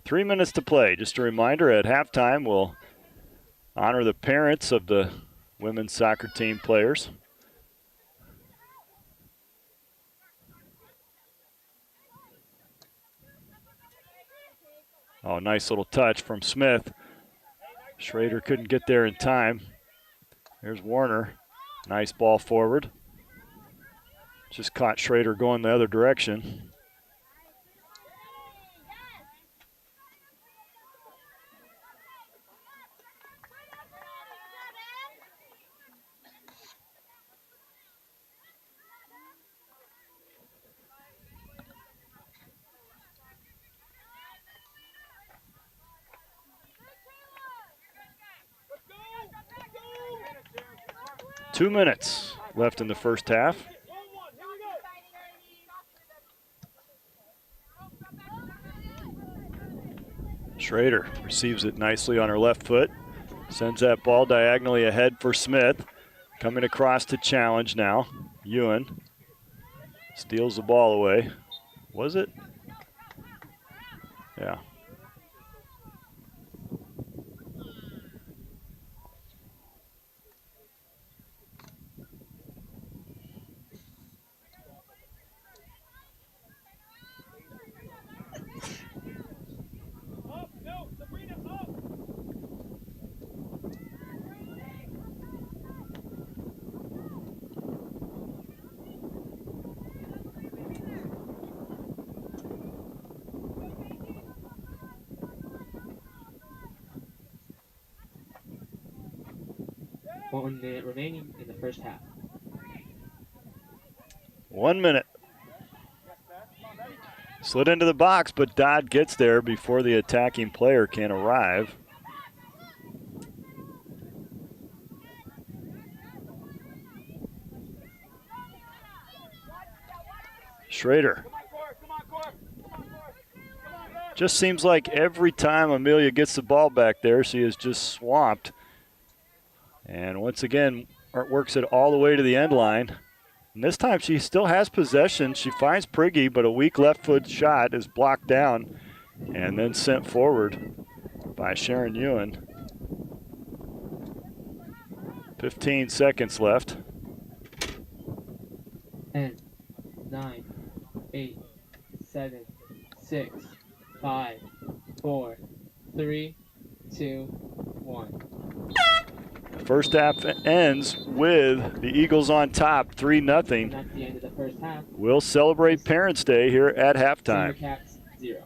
3 minutes to play. Just a reminder, at halftime, we'll honor the parents of the women's soccer team players. Oh, nice little touch from Smith. Schrader couldn't get there in time. There's Warner. Nice ball forward. Just caught Schrader going the other direction. Let's go. 2 minutes left in the first half. 1-1. Here we go. Schrader receives it nicely on her left foot. Sends that ball diagonally ahead for Smith. Coming across to challenge now. Ewan steals the ball away. Was it? Yeah. Up, no, Sabrina, up. One minute remaining in the first half. 1 minute. Yes, Beth. Come on, Betty. Slid into the box, but Dodd gets there before the attacking player can arrive. Schrader. Come on, Cor. Come on, Cor. Come on, Cor. Come on, Beth. Just seems like every time Amelia gets the ball back there, she is just swamped. And once again, works it all the way to the end line. And this time she still has possession. She finds Prigge, but a weak left foot shot is blocked down and then sent forward by Sharon Ewan. 15 seconds left. 10, 9, 8, 7, 6, 5, 4, 3, 2, 1. First half ends with the Eagles on top, 3-0. And that's the end of the first half. We'll celebrate Parents' Day here at Senior halftime. Cats 0.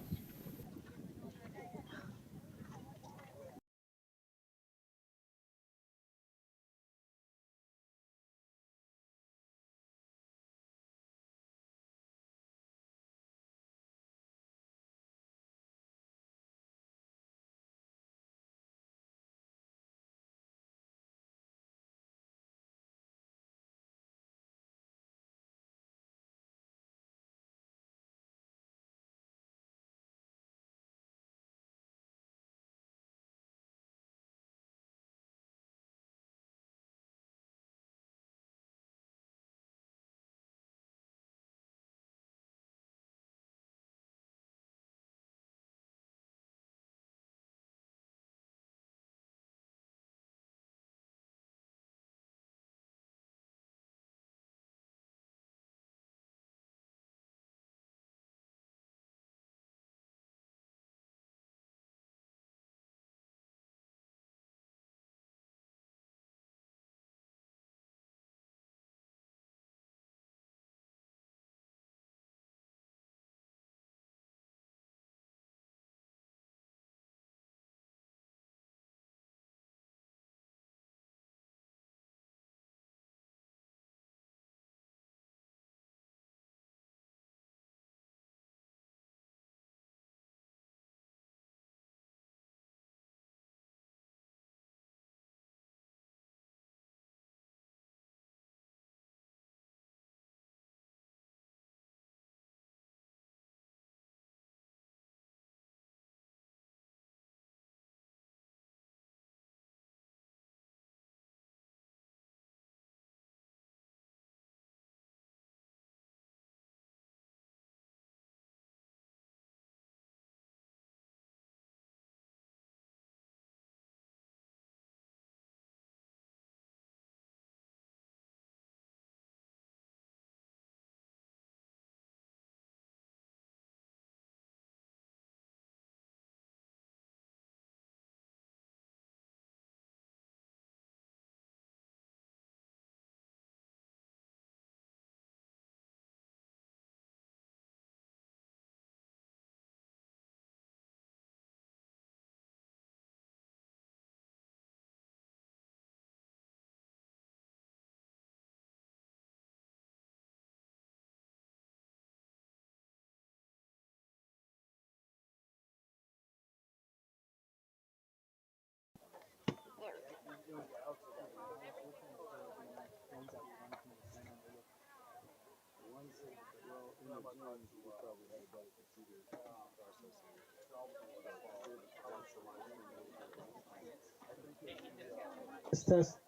Test.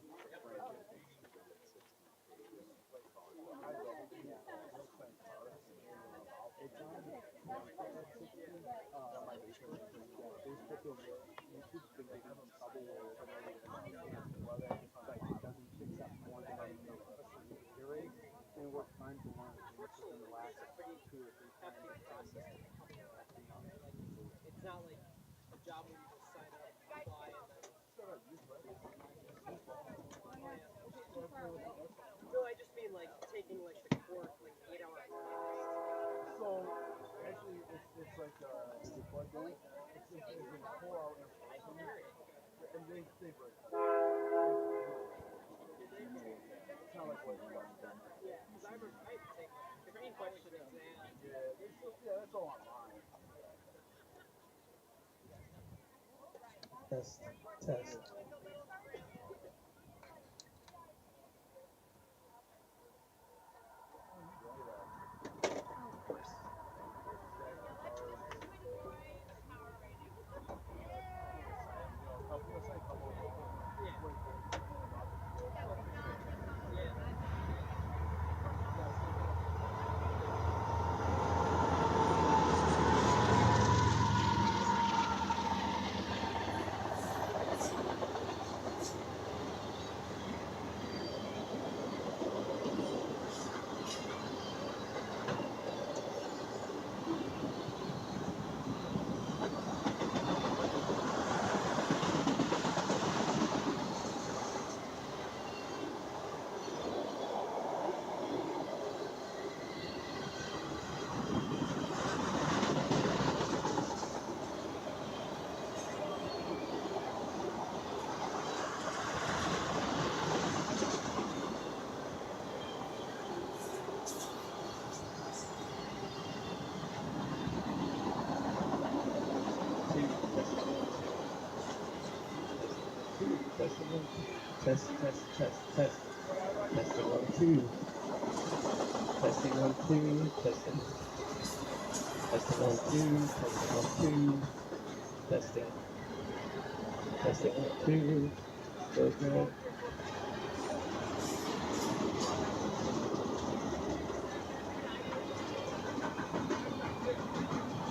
It's not like a job where you just sign up, apply, and then. No, I just mean like taking like the course, like 8 hour class. So actually, it's like it's a 4 hour and they break. It's not like what you Yeah, because I remember I had to take like 15 question exam. yeah, that's all online. Test. Test. Test. Testing 1, 2. Testing 1, 2. Testing. Testing 1, 2. Testing 1, 2. Testing. Testing 1, 2. Still good.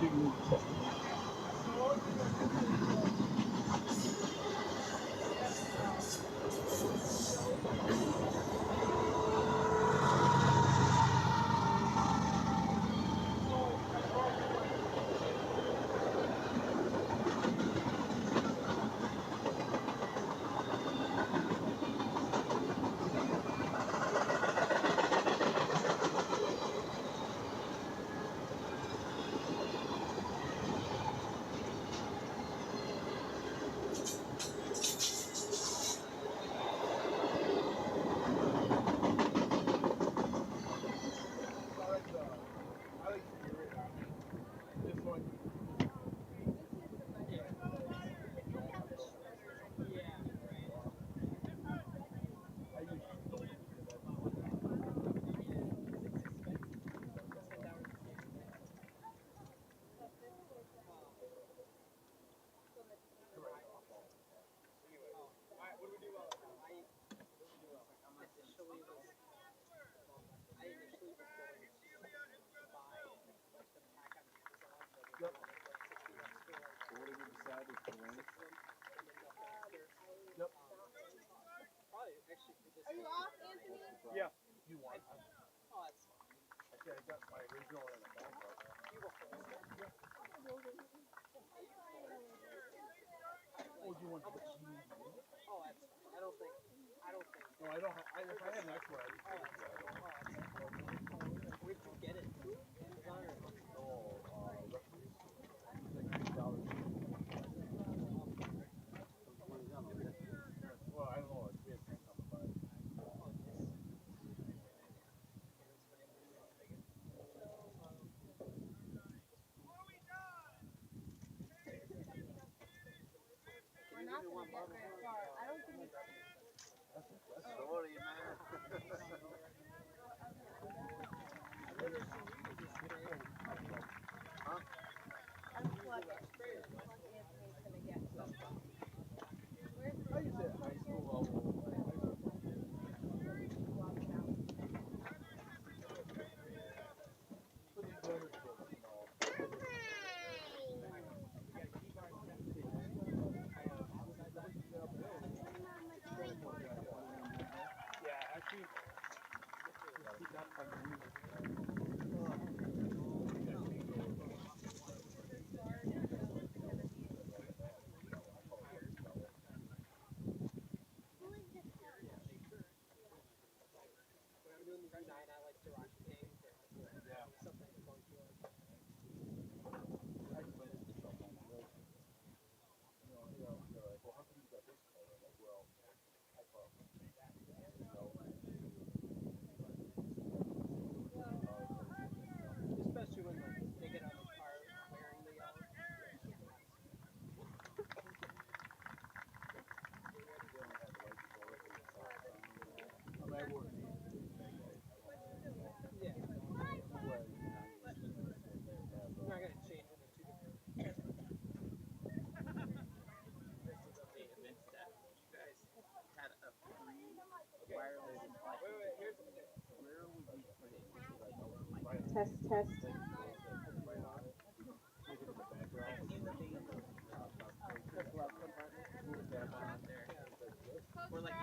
2. Testing. Are you off, Anthony? Yeah, you want. Oh, that's fine. Actually, I got my original in the back. You go first. Oh, do you want the GED? Oh, that's fine. I don't think. No, I don't have. If I had an extra, I'd Where'd you get it? Amazon or? Well, I don't know. It's been something, but. We're not going to get very far. I don't think it's... Sorry, man. Yeah. We're not gonna change it in two different. Test, test. Or like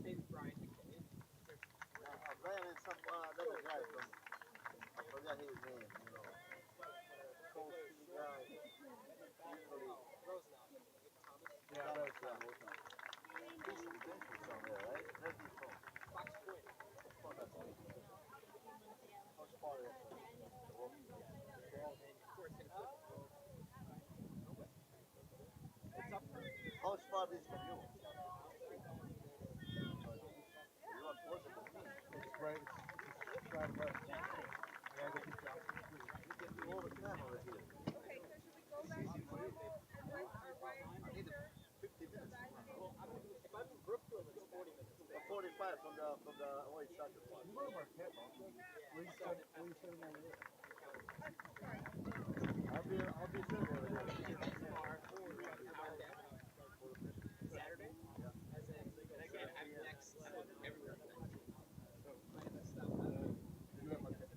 maybe Brian McKay. Brian and some other guy from, I forgot his name, you know. Cold Steel guy. Usually, yeah, that's he's from Memphis somewhere, right? Where's he from? Fox Point. How far is it? How far is from you? You are closer to me. It's right west. Yeah, I you can do all the time over here. It's easy for you. I need 50 minutes. If I'm in Brookfield, it's 40 minutes. 45 from the Hawaii soccer park. You know Marquette, where you studying over there? I'll be sitting over there. Saturday? Yeah. As in, again, I'm next everywhere. You have Marquette?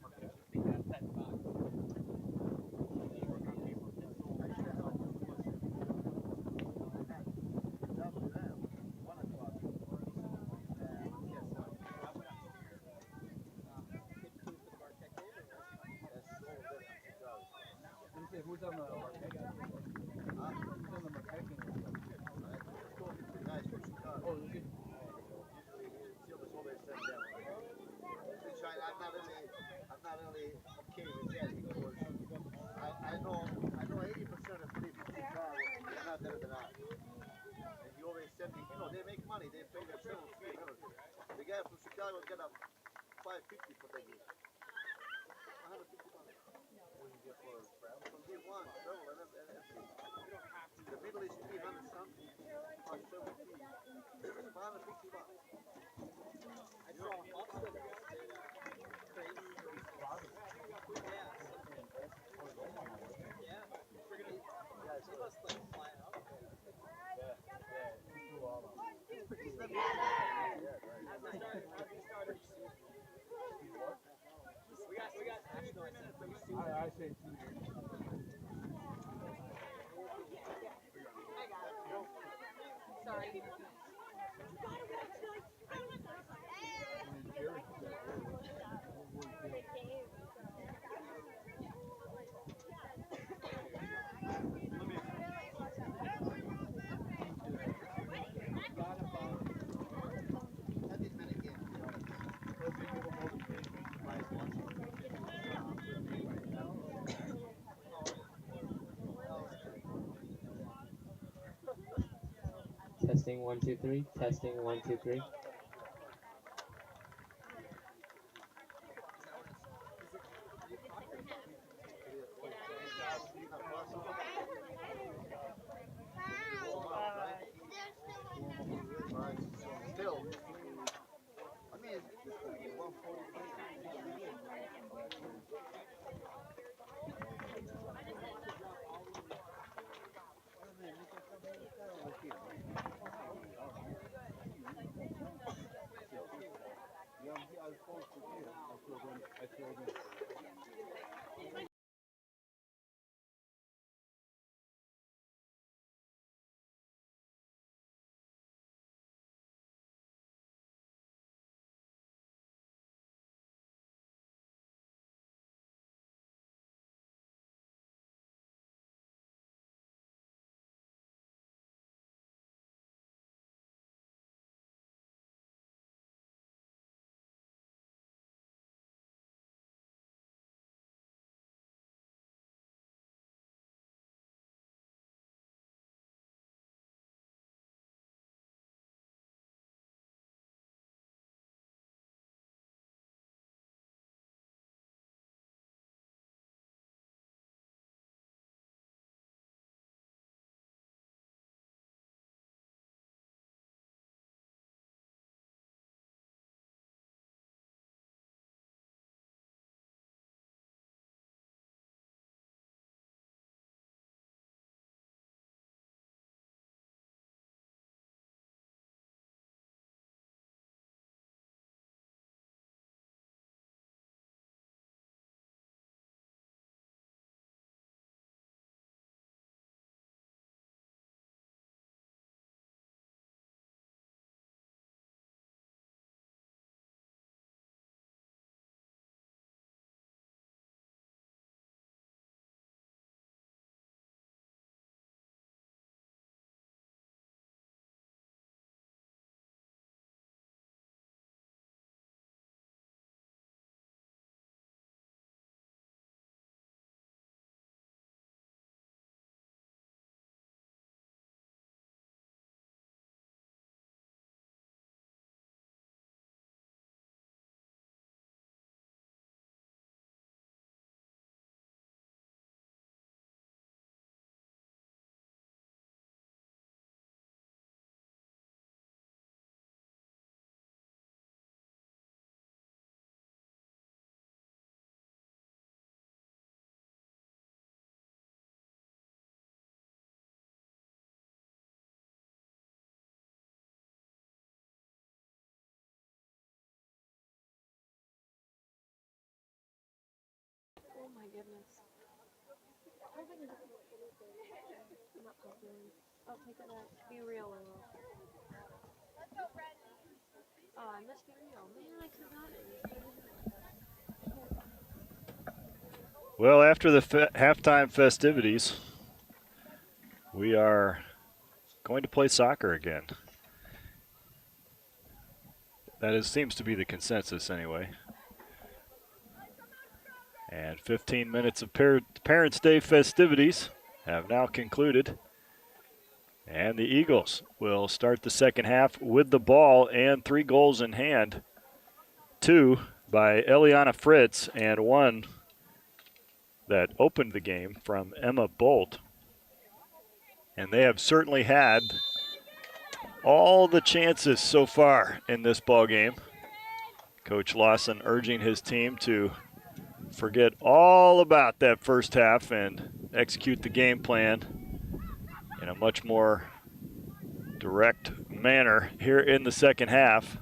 Who's on the Marquette? Who's on the Marquette game? Let's go with the guys from Chicago. Oh, is it? Silver's always said that. Which I'm not really okay with that because I know 80% of people from Chicago are not better than us. And he always said me, you know, they make money, they pay their travel fee and everything. The guy from Chicago got a $550 for that game. $150. What do you get for travel? From day one, travel and everything. The middle is 300 something. Plus travel fee. $550. I saw Upstead did crazy. Yeah. Yeah. They must like fly up. We got national. I say 2 years. Sorry. Testing 1 2 3. Testing 1 2 3. Still, I mean, it's going to be 140. goodness. I'm not popular. Oh, take it back. Be real, Lilo. Oh, I must be real. Man, I could have it. Well, after the halftime festivities, we are going to play soccer again. Seems to be the consensus anyway. And 15 minutes of Parents' Day festivities have now concluded. And the Eagles will start the second half with the ball and 3 goals in hand. 2 by Eliana Fritz and 1 that opened the game from Emma Bolt. And they have certainly had all the chances so far in this ball game. Coach Lawson urging his team to forget all about that first half and execute the game plan in a much more direct manner here in the second half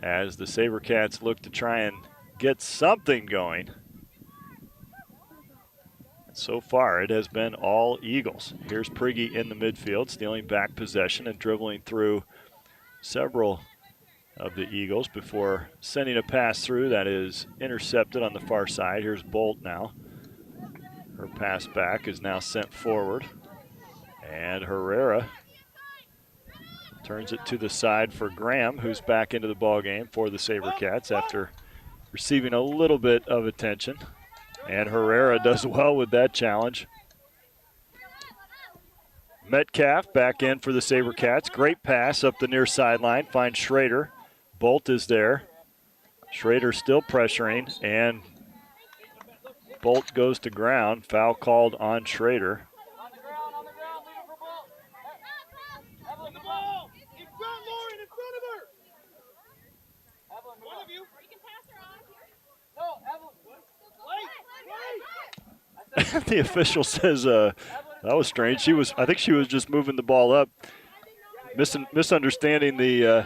as the SaberCats look to try and get something going. So far, it has been all Eagles. Here's Prigge in the midfield, stealing back possession and dribbling through several of the Eagles before sending a pass through that is intercepted on the far side. Here's Bolt now. Her pass back is now sent forward. And Herrera turns it to the side for Graham, who's back into the ballgame for the SaberCats after receiving a little bit of attention. And Herrera does well with that challenge. Metcalf back in for the SaberCats. Great pass up the near sideline. Finds Schrader. Bolt is there. Schrader still pressuring, and Bolt goes to ground. Foul called on Schrader. The official says that was strange. I think she was just moving the ball up, misunderstanding the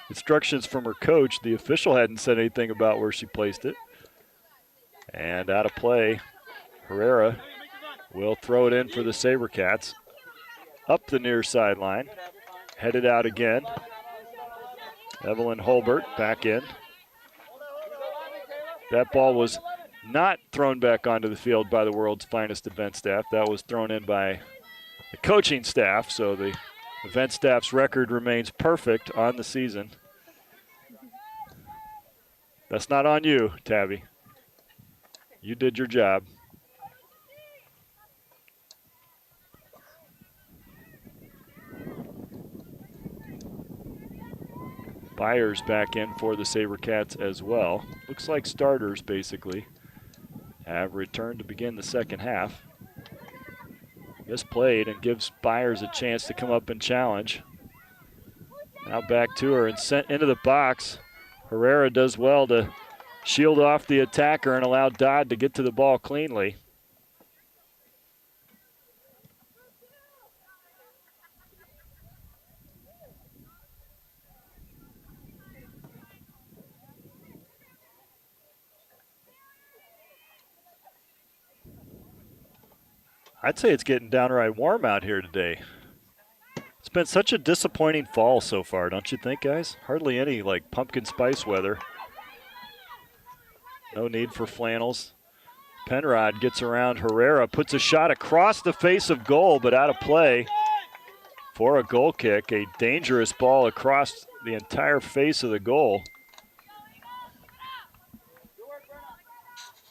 instructions from her coach. The official hadn't said anything about where she placed it. And out of play, Herrera will throw it in for the SaberCats. Up the near sideline, headed out again. Evelyn Holbert back in. That ball was not thrown back onto the field by the world's finest event staff. That was thrown in by the coaching staff, so the event staff's record remains perfect on the season. That's not on you, Tabby. You did your job. Byers back in for the SaberCats as well. Looks like starters, basically, have returned to begin the second half. Misplayed and gives Byers a chance to come up and challenge. Now back to her and sent into the box. Herrera does well to shield off the attacker and allow Dodd to get to the ball cleanly. I'd say it's getting downright warm out here today. It's been such a disappointing fall so far, don't you think, guys? Hardly any, like, pumpkin spice weather. No need for flannels. Penrod gets around Herrera, puts a shot across the face of goal, but out of play for a goal kick. A dangerous ball across the entire face of the goal.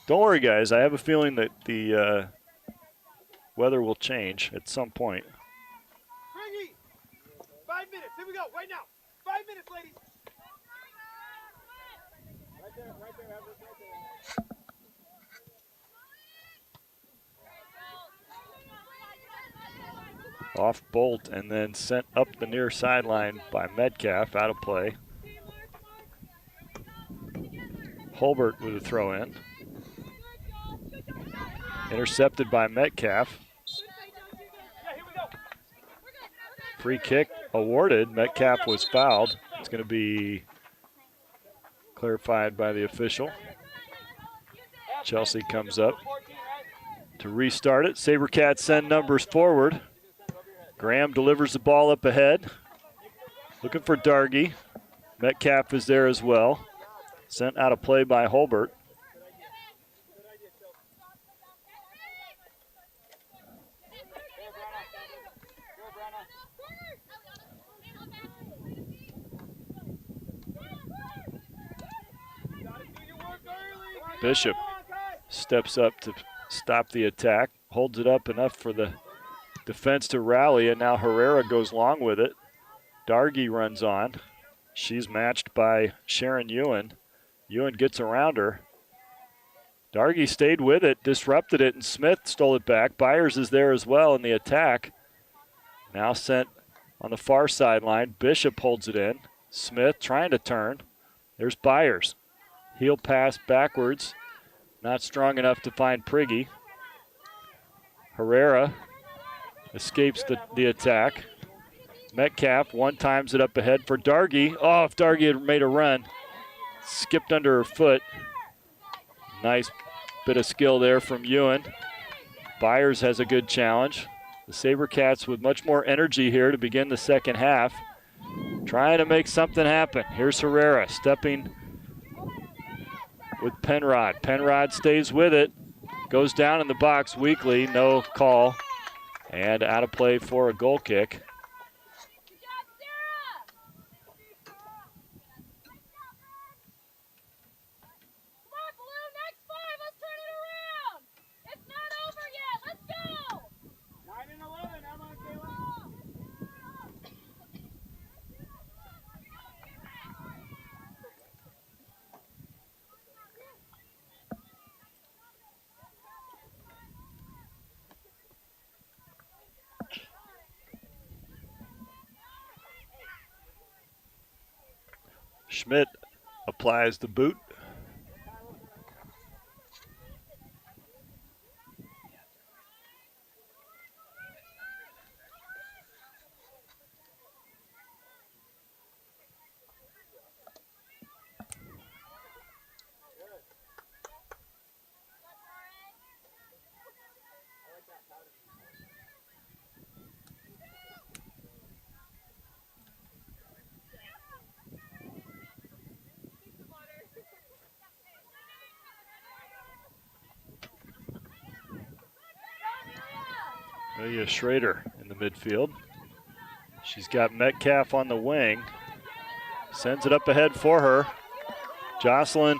Don't worry, guys. I have a feeling that the weather will change at some point. 5 minutes. Here we go. Right now. 5 minutes, ladies. Right there, right there, Everett, right there. Off Bolt and then sent up the near sideline by Metcalf, out of play. Holbert with a throw in. Intercepted by Metcalf. Free kick awarded. Metcalf was fouled. It's going to be clarified by the official. Chelsea comes up to restart it. SaberCats send numbers forward. Graham delivers the ball up ahead. Looking for Dargy. Metcalf is there as well. Sent out of play by Holbert. Bishop steps up to stop the attack, holds it up enough for the defense to rally, and now Herrera goes long with it. Dargy runs on. She's matched by Sharon Ewan. Ewan gets around her. Dargy stayed with it, disrupted it, and Smith stole it back. Byers is there as well in the attack. Now sent on the far sideline. Bishop holds it in. Smith trying to turn. There's Byers. Heel pass backwards. Not strong enough to find Priggy. Herrera escapes the attack. Metcalf one-times it up ahead for Dargy. Oh, if Dargy had made a run. Skipped under her foot. Nice bit of skill there from Ewan. Byers has a good challenge. The SaberCats with much more energy here to begin the second half. Trying to make something happen. Here's Herrera stepping with Penrod. Penrod stays with it. Goes down in the box weakly. No call. And out of play for a goal kick. Schmidt applies the boot. Amelia Schrader in the midfield. She's got Metcalf on the wing. Sends it up ahead for her. Jocelyn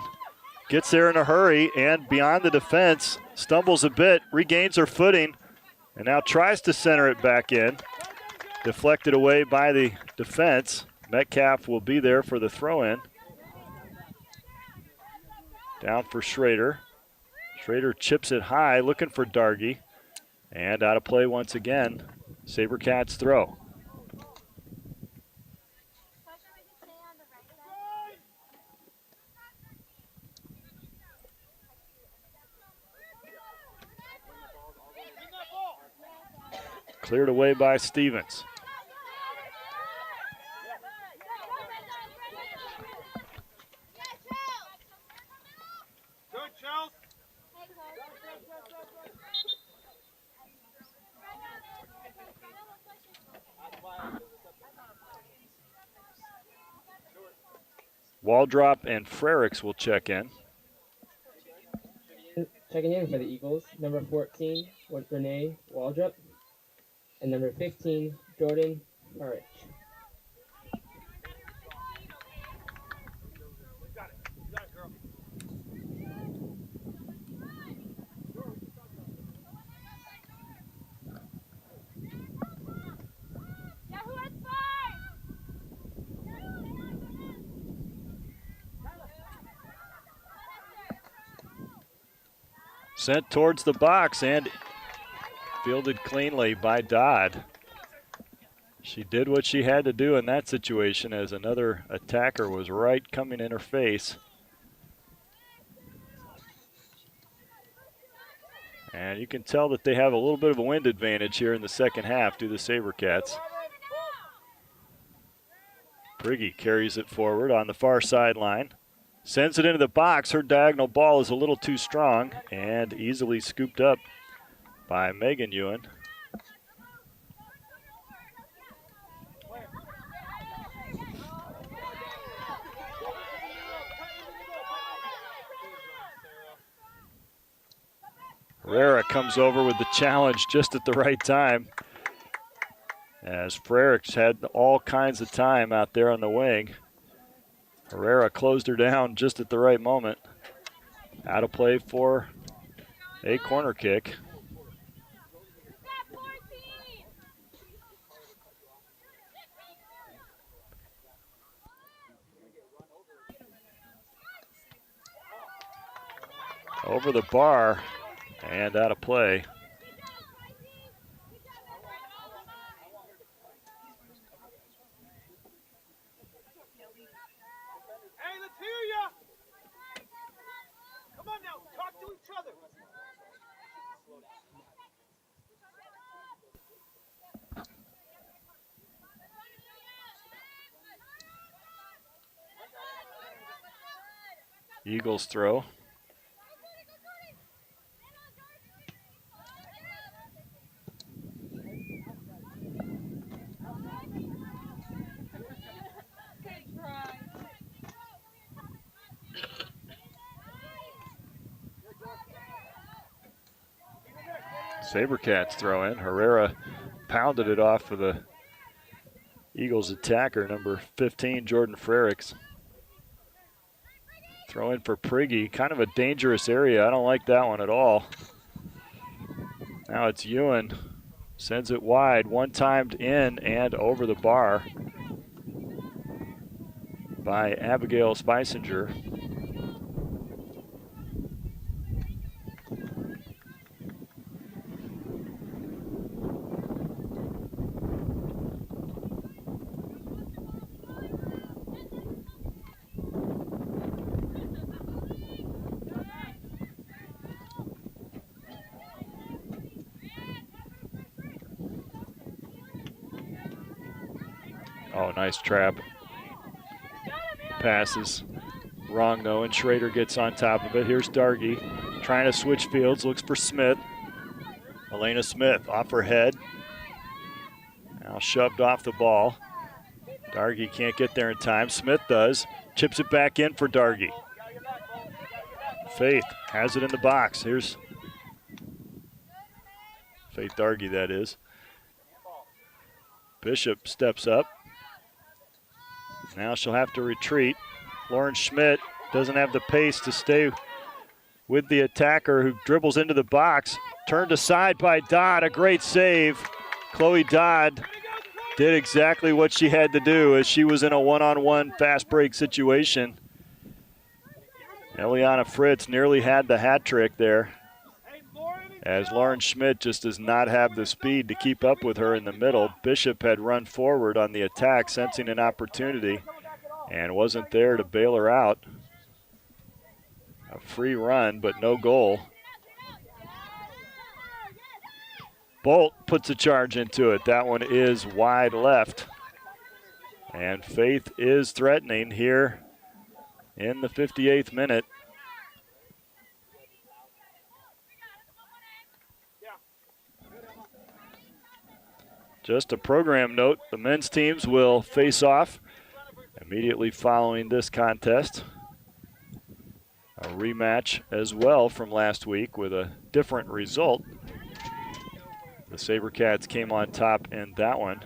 gets there in a hurry and beyond the defense. Stumbles a bit, regains her footing, and now tries to center it back in. Deflected away by the defense. Metcalf will be there for the throw-in. Down for Schrader. Schrader chips it high, looking for Dargy. And out of play once again. SaberCats throw. Cleared away by Stevens. Waldrop and Frericks will check in. Checking in for the Eagles, number 14, Renee Waldrop, and number 15, Jordan Harich. Sent towards the box and fielded cleanly by Dodd. She did what she had to do in that situation as another attacker was right coming in her face. And you can tell that they have a little bit of a wind advantage here in the second half to the SaberCats. Priggy carries it forward on the far sideline. Sends it into the box. Her diagonal ball is a little too strong and easily scooped up by Megan Ewan. Herrera comes over with the challenge just at the right time, as Frericks had all kinds of time out there on the wing. Herrera closed her down just at the right moment. Out of play for a corner kick. Over the bar and out of play. Hey, let's hear ya! Come on now, talk to each other. Eagles throw. Sabercats throw in. Herrera pounded it off for the Eagles attacker, number 15, Jordan Frericks. Throw in for Prigge, kind of a dangerous area. I don't like that one at all. Now it's Ewan, sends it wide, one-timed in and over the bar by Abigail Spicinger. Oh, nice trap. Passes. Wrong though, and Schrader gets on top of it. Here's Dargy trying to switch fields, looks for Smith. Elena Smith off her head. Now shoved off the ball. Dargy can't get there in time. Smith does. Chips it back in for Dargy. Faith has it in the box. Here's Faith Dargy, that is. Bishop steps up. Now she'll have to retreat. Lauren Schmidt doesn't have the pace to stay with the attacker, who dribbles into the box. Turned aside by Dodd, a great save. Chloe Dodd did exactly what she had to do as she was in a one-on-one fast break situation. Eliana Fritz nearly had the hat trick there, as Lauren Schmidt just does not have the speed to keep up with her in the middle. Bishop had run forward on the attack, sensing an opportunity, and wasn't there to bail her out. A free run, but no goal. Bolt puts a charge into it. That one is wide left. And Faith is threatening here in the 58th minute. Just a program note, the men's teams will face off immediately following this contest. A rematch as well from last week with a different result. The Sabercats came on top in that one,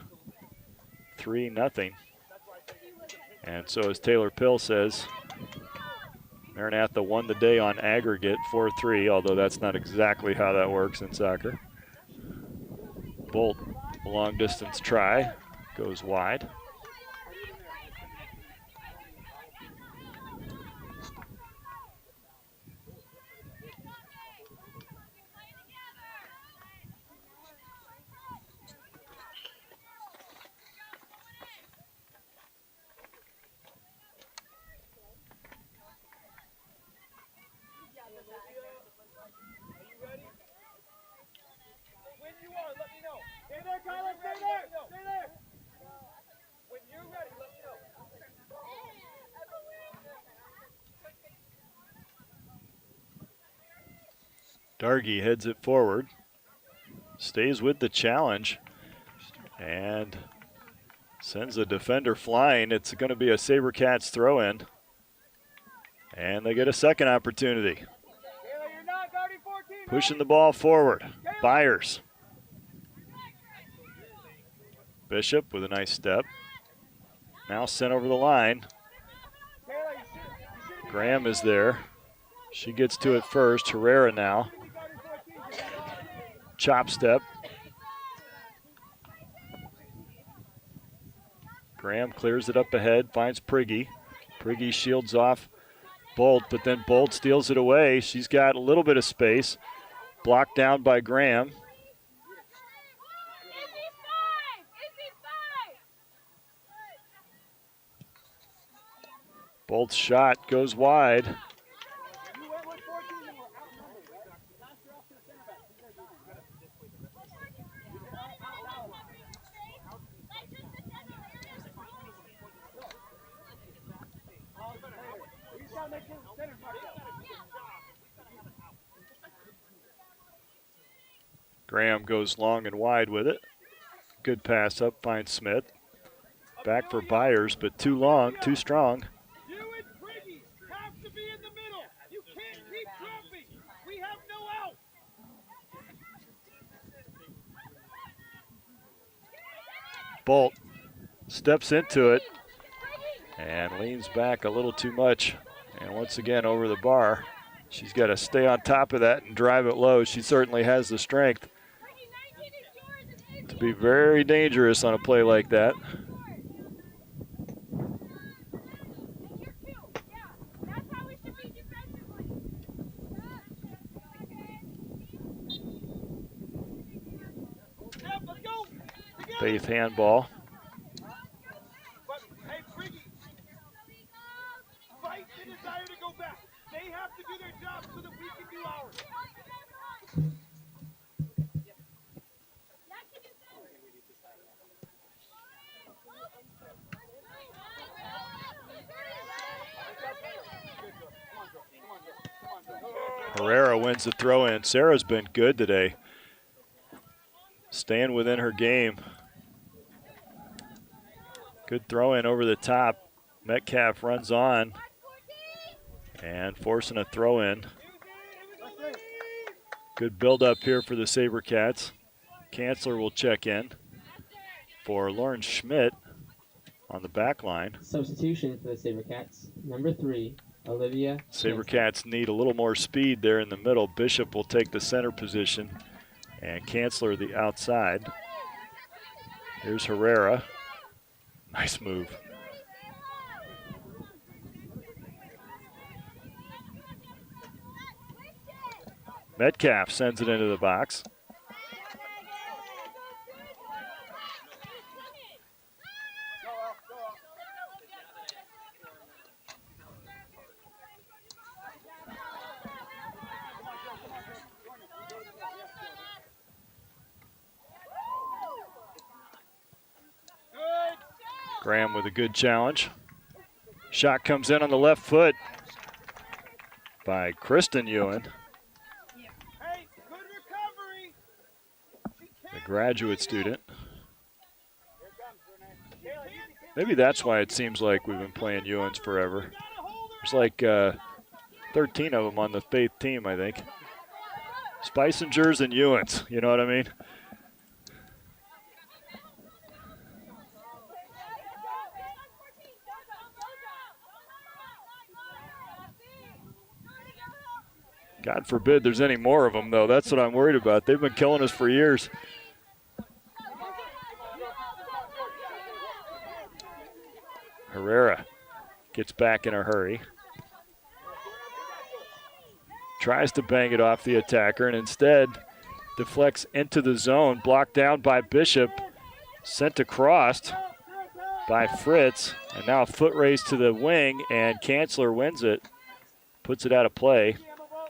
3-0. And so, as Taylor Pill says, Maranatha won the day on aggregate 4-3, although that's not exactly how that works in soccer. Bolt, long distance try, goes wide. Dargy heads it forward, stays with the challenge, and sends a defender flying. It's going to be a SaberCats throw-in, and they get a second opportunity. Pushing the ball forward, Byers. Bishop with a nice step. Now sent over the line. Graham is there. She gets to it first. Herrera now. Chop step. Graham clears it up ahead, finds Priggy. Priggy shields off Bolt, but then Bolt steals it away. She's got a little bit of space. Blocked down by Graham. Bolt's shot goes wide. Graham goes long and wide with it. Good pass up, finds Smith. Back for Byers, but too long, too strong. You and Priggy have to be in the middle. You can't keep dropping. We have no out. Bolt steps into it and leans back a little too much. And once again over the bar. She's got to stay on top of that and drive it low. She certainly has the strength to be very dangerous on a play like that. Faith handball. But hey, Priggy, fight the desire to go back. They have to do their job so that we can do ours. Herrera wins the throw-in. Sarah's been good today, staying within her game. Good throw-in over the top. Metcalf runs on and forcing a throw-in. Good build-up here for the SaberCats. Kanzler will check in for Lauren Schmidt on the back line. Substitution for the SaberCats. Number 3, Olivia. SaberCats need a little more speed there in the middle. Bishop will take the center position and Kanzler the outside. Here's Herrera. Nice move. Metcalf sends it into the box. Graham with a good challenge. Shot comes in on the left foot by Kristen Ewan, Hey, good recovery. the graduate student. Maybe that's why it seems like we've been playing Ewans forever. There's like 13 of them on the Faith team, I think. Spicingers and Ewans, you know what I mean? God forbid there's any more of them, though. That's what I'm worried about. They've been killing us for years. Herrera gets back in a hurry. Tries to bang it off the attacker and instead deflects into the zone. Blocked down by Bishop. Sent across by Fritz. And now a foot race to the wing and Kanzler wins it. Puts it out of play.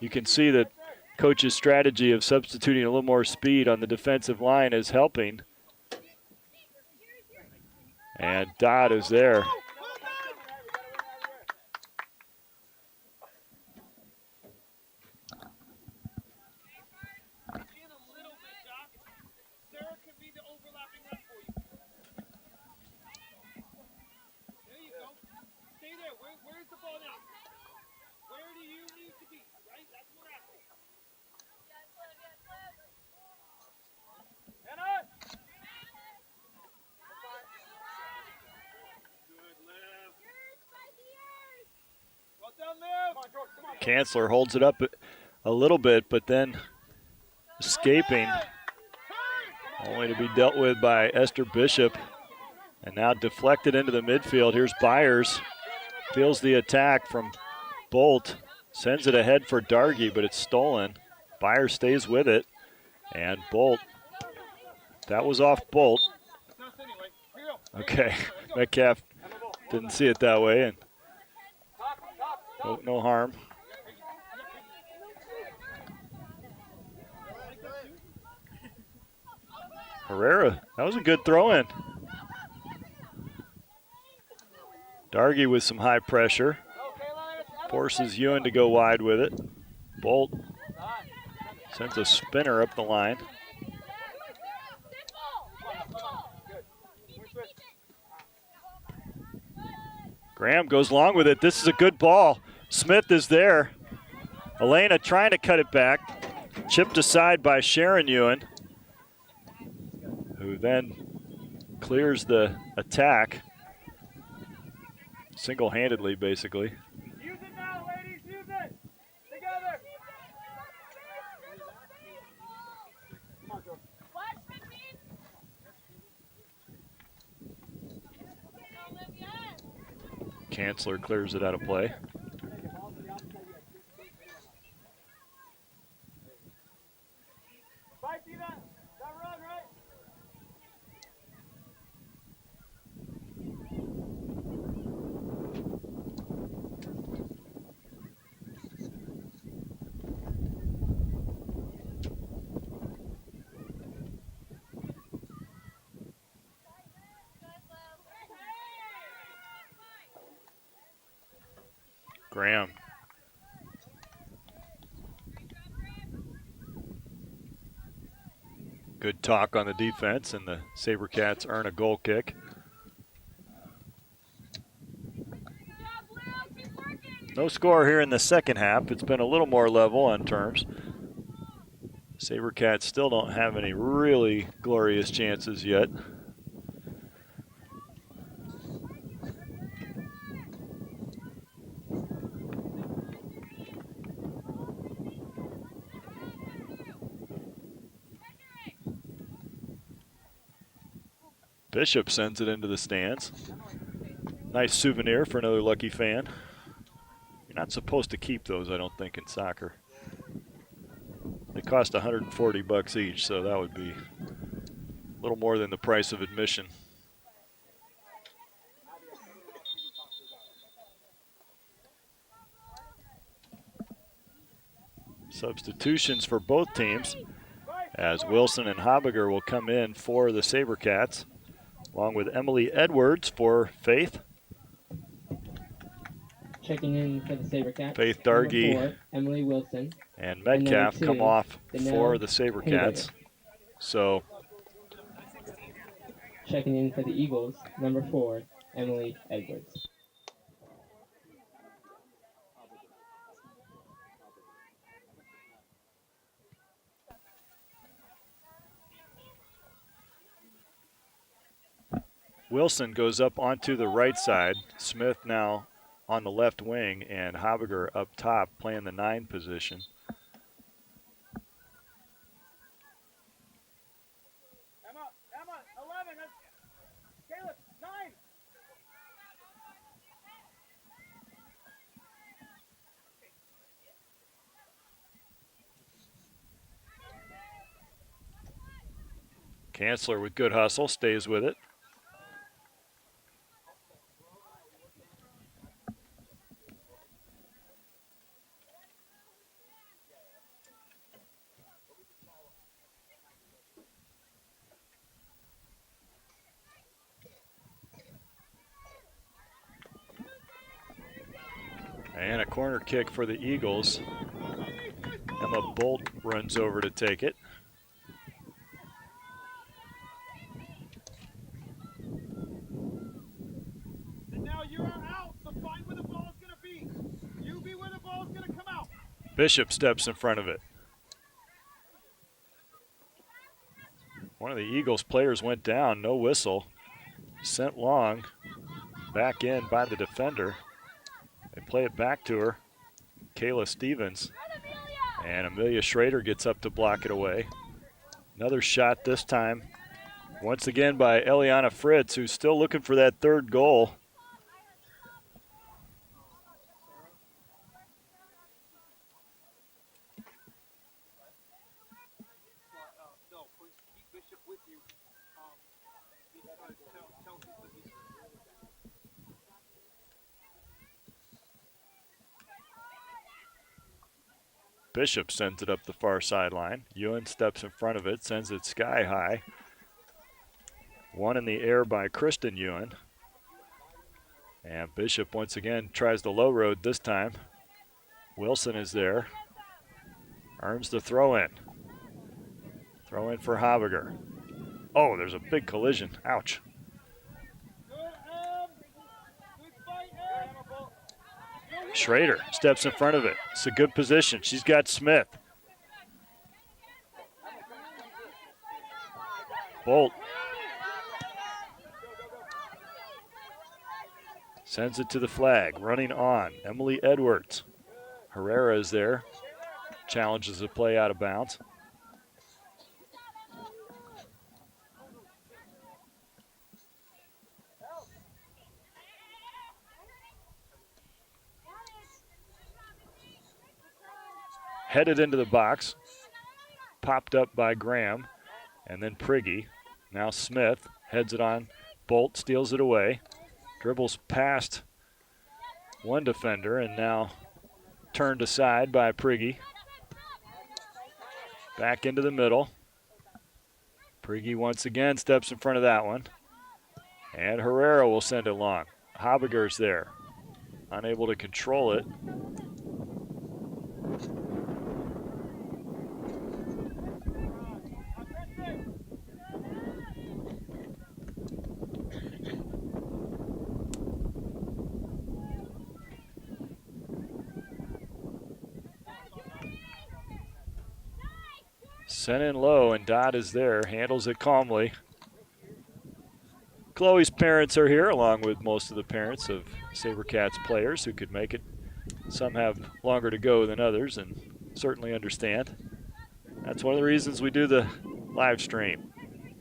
You can see that coach's strategy of substituting a little more speed on the defensive line is helping. And Dodd is there. Kanzler holds it up a little bit, but then escaping, only to be dealt with by Esther Bishop. And now deflected into the midfield. Here's Byers. Feels the attack from Bolt. Sends it ahead for Dargy, but it's stolen. Byers stays with it. And Bolt. That was off Bolt. Okay. Metcalf didn't see it that way. And no harm. Herrera, that was a good throw in. Dargy with some high pressure. Forces Ewan to go wide with it. Bolt sends a spinner up the line. Graham goes long with it. This is a good ball. Smith is there. Elena trying to cut it back. Chipped aside by Sharon Ewan, who then clears the attack. Single-handedly, basically. Use it now, ladies. Use it. Together. Kanzler clears it out of play. See that run, right? Graham. Good talk on the defense, and the SaberCats earn a goal kick. No score here in the second half. It's been a little more level on terms. SaberCats still don't have any really glorious chances yet. Bishop sends it into the stands. Nice souvenir for another lucky fan. You're not supposed to keep those, I don't think, in soccer. They cost $140 each, so that would be a little more than the price of admission. Substitutions for both teams, as Wilson and Habiger will come in for the SaberCats, along with Emily Edwards for Faith. Checking in for the SaberCats. Faith Dargy. Number 4, Emily Wilson. And Metcalf And come off Danelle for the SaberCats. So checking in for the Eagles, number 4, Emily Edwards. Wilson goes up onto the right side. Smith now on the left wing, and Habiger up top playing the 9 position. Emma, 11. Caleb, 9. Kanzler with good hustle, stays with it. And a corner kick for the Eagles. Emma Bolt runs over to take it. And now you're out, so find where the ball's going to be. You be where the ball's going to come out. Bishop steps in front of it. One of the Eagles players went down, no whistle. Sent long, back in by the defender. They play it back to her. Kayla Stevens. And Amelia Schrader gets up to block it away. Another shot this time, once again by Eliana Fritz, who's still looking for that third goal. Bishop sends it up the far sideline. Ewan steps in front of it, sends it sky high. One in the air by Kristen Ewan. And Bishop once again tries the low road this time. Wilson is there. Earns the throw in. Throw in for Habiger. Oh, there's a big collision. Ouch. Schrader steps in front of it. It's a good position. She's got Smith. Bolt sends it to the flag. Running on. Emily Edwards. Herrera is there. Challenges the play out of bounds. Headed into the box. Popped up by Graham. And then Prigge. Now Smith heads it on. Bolt steals it away. Dribbles past one defender and now turned aside by Prigge. Back into the middle. Prigge once again steps in front of that one. And Herrera will send it long. Habiger's there. Unable to control it. Sent in low, and Dodd is there, handles it calmly. Chloe's parents are here, along with most of the parents of SaberCats players who could make it. Some have longer to go than others, and certainly understand. That's one of the reasons we do the live stream.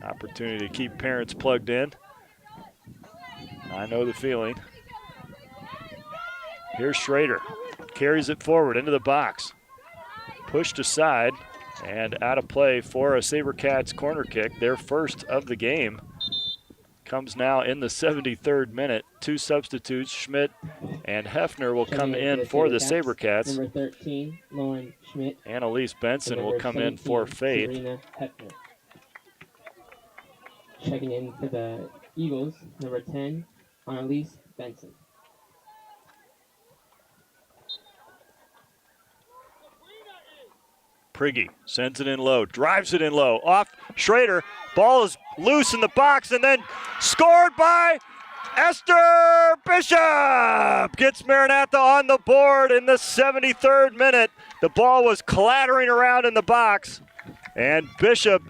Opportunity to keep parents plugged in. I know the feeling. Here's Schrader. Carries it forward into the box. Pushed aside. And out of play for a SaberCats corner kick, their first of the game. Comes now in the 73rd minute. Two substitutes, Schmidt and Hefner, will come in for the SaberCats. Number 13, Lauren Schmidt. Annalise Benson will come in for Faith. Serena Hefner. Checking in for the Eagles, number 10, Annalise Benson. Prigge sends it in low, drives it in low, off Schrader. Ball is loose in the box and then scored by Esther Bishop. Gets Maranatha on the board in the 73rd minute. The ball was clattering around in the box and Bishop,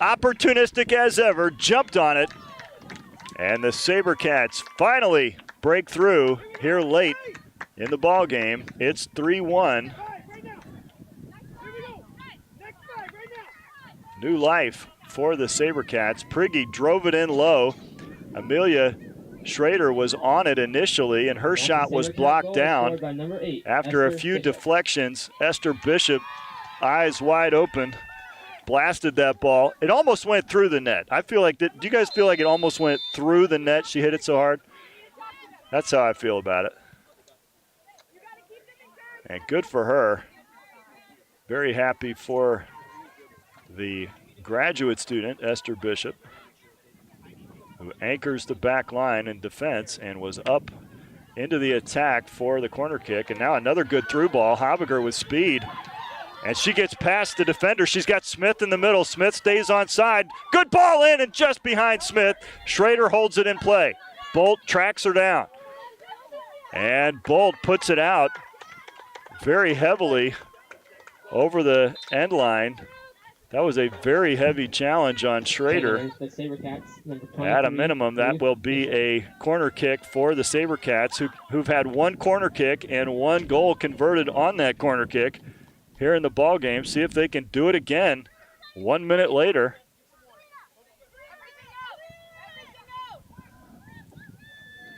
opportunistic as ever, jumped on it. And the SaberCats finally break through here late in the ball game. It's 3-1. New life for the SaberCats. Prigge drove it in low. Amelia Schrader was on it initially, and her shot was blocked down. After a few deflections, Esther Bishop, eyes wide open, blasted that ball. It almost went through the net. I feel like, do you guys feel like it almost went through the net? She hit it so hard. That's how I feel about it. And good for her. Very happy for the graduate student, Esther Bishop, who anchors the back line in defense and was up into the attack for the corner kick. And now another good through ball. Habiger with speed. And she gets past the defender. She's got Smith in the middle. Smith stays on side. Good ball in and just behind Smith. Schrader holds it in play. Bolt tracks her down. And Bolt puts it out very heavily over the end line. That was a very heavy challenge on Schrader. The SaberCats, number 23. At a minimum, that will be a corner kick for the SaberCats, who've had one corner kick and one goal converted on that corner kick here in the ball game. See if they can do it again 1 minute later.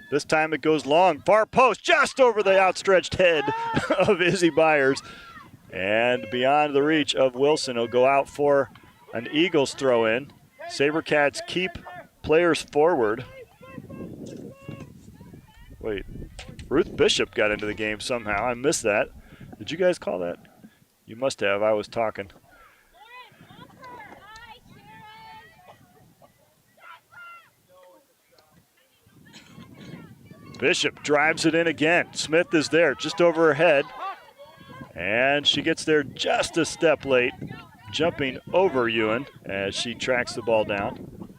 This time it goes long, far post, just over the outstretched head of Izzy Byers. And beyond the reach of Wilson. He'll go out for an Eagles throw in. SaberCats keep players forward. Wait, Ruth Bishop got into the game somehow. I missed that. Did you guys call that? You must have. I was talking. Bishop drives it in again. Smith is there just over her head. And she gets there just a step late, jumping over Ewan as she tracks the ball down.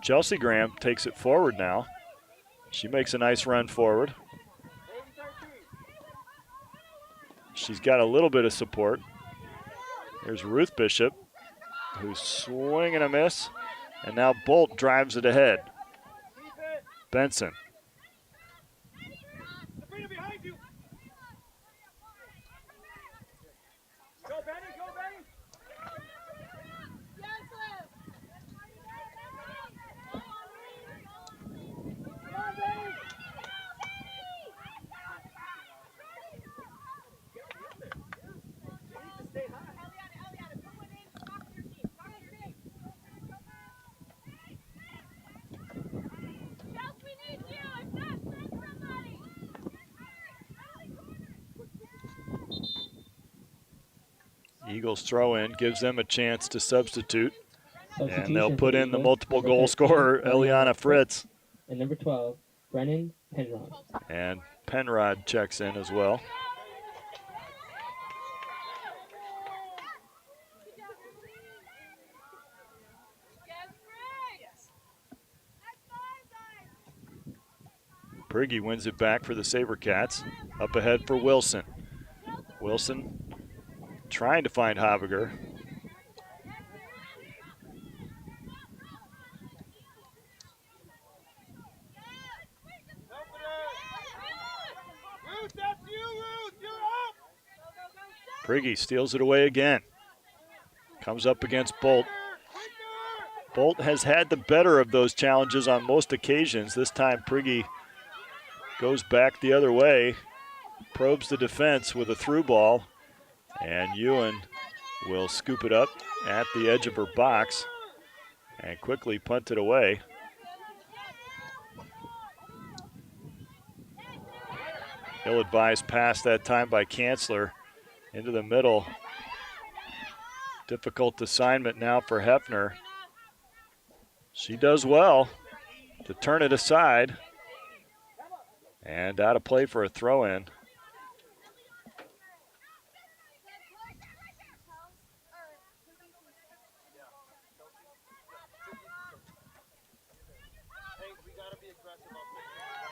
Chelsea Graham takes it forward now. She makes a nice run forward. She's got a little bit of support. Here's Ruth Bishop, who's swinging a miss. And now Bolt drives it ahead. Benson. Eagles throw in, gives them a chance to substitute. And they'll put in the multiple goal scorer, Eliana Fritz. And number 12, Brennan Penrod. And Penrod checks in as well. Prigge wins it back for the SaberCats. Up ahead for Wilson. Wilson trying to find Haviger. Prigge steals it away again. Comes up against Bolt. Bolt has had the better of those challenges on most occasions. This time Prigge goes back the other way, probes the defense with a through ball, and Ewan will scoop it up at the edge of her box and quickly punt it away. Ill-advised pass that time by Kanzler into the middle. Difficult assignment now for Hefner. She does well to turn it aside. And out of play for a throw-in.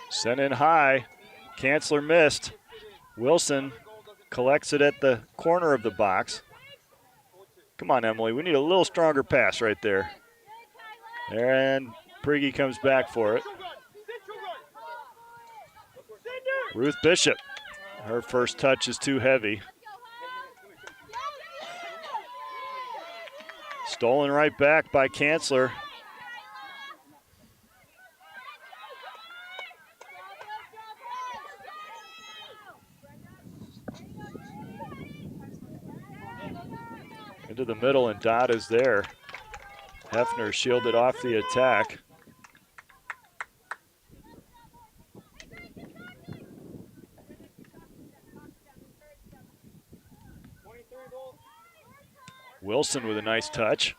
Sent in high. Kanzler missed. Wilson collects it at the corner of the box. Come on, Emily. We need a little stronger pass right there. And Prigge comes back for it. Ruth Bishop. Her first touch is too heavy. Stolen right back by Kanzler. Into the middle, and Dodd is there. Hefner shielded off the attack. Wilson with a nice touch.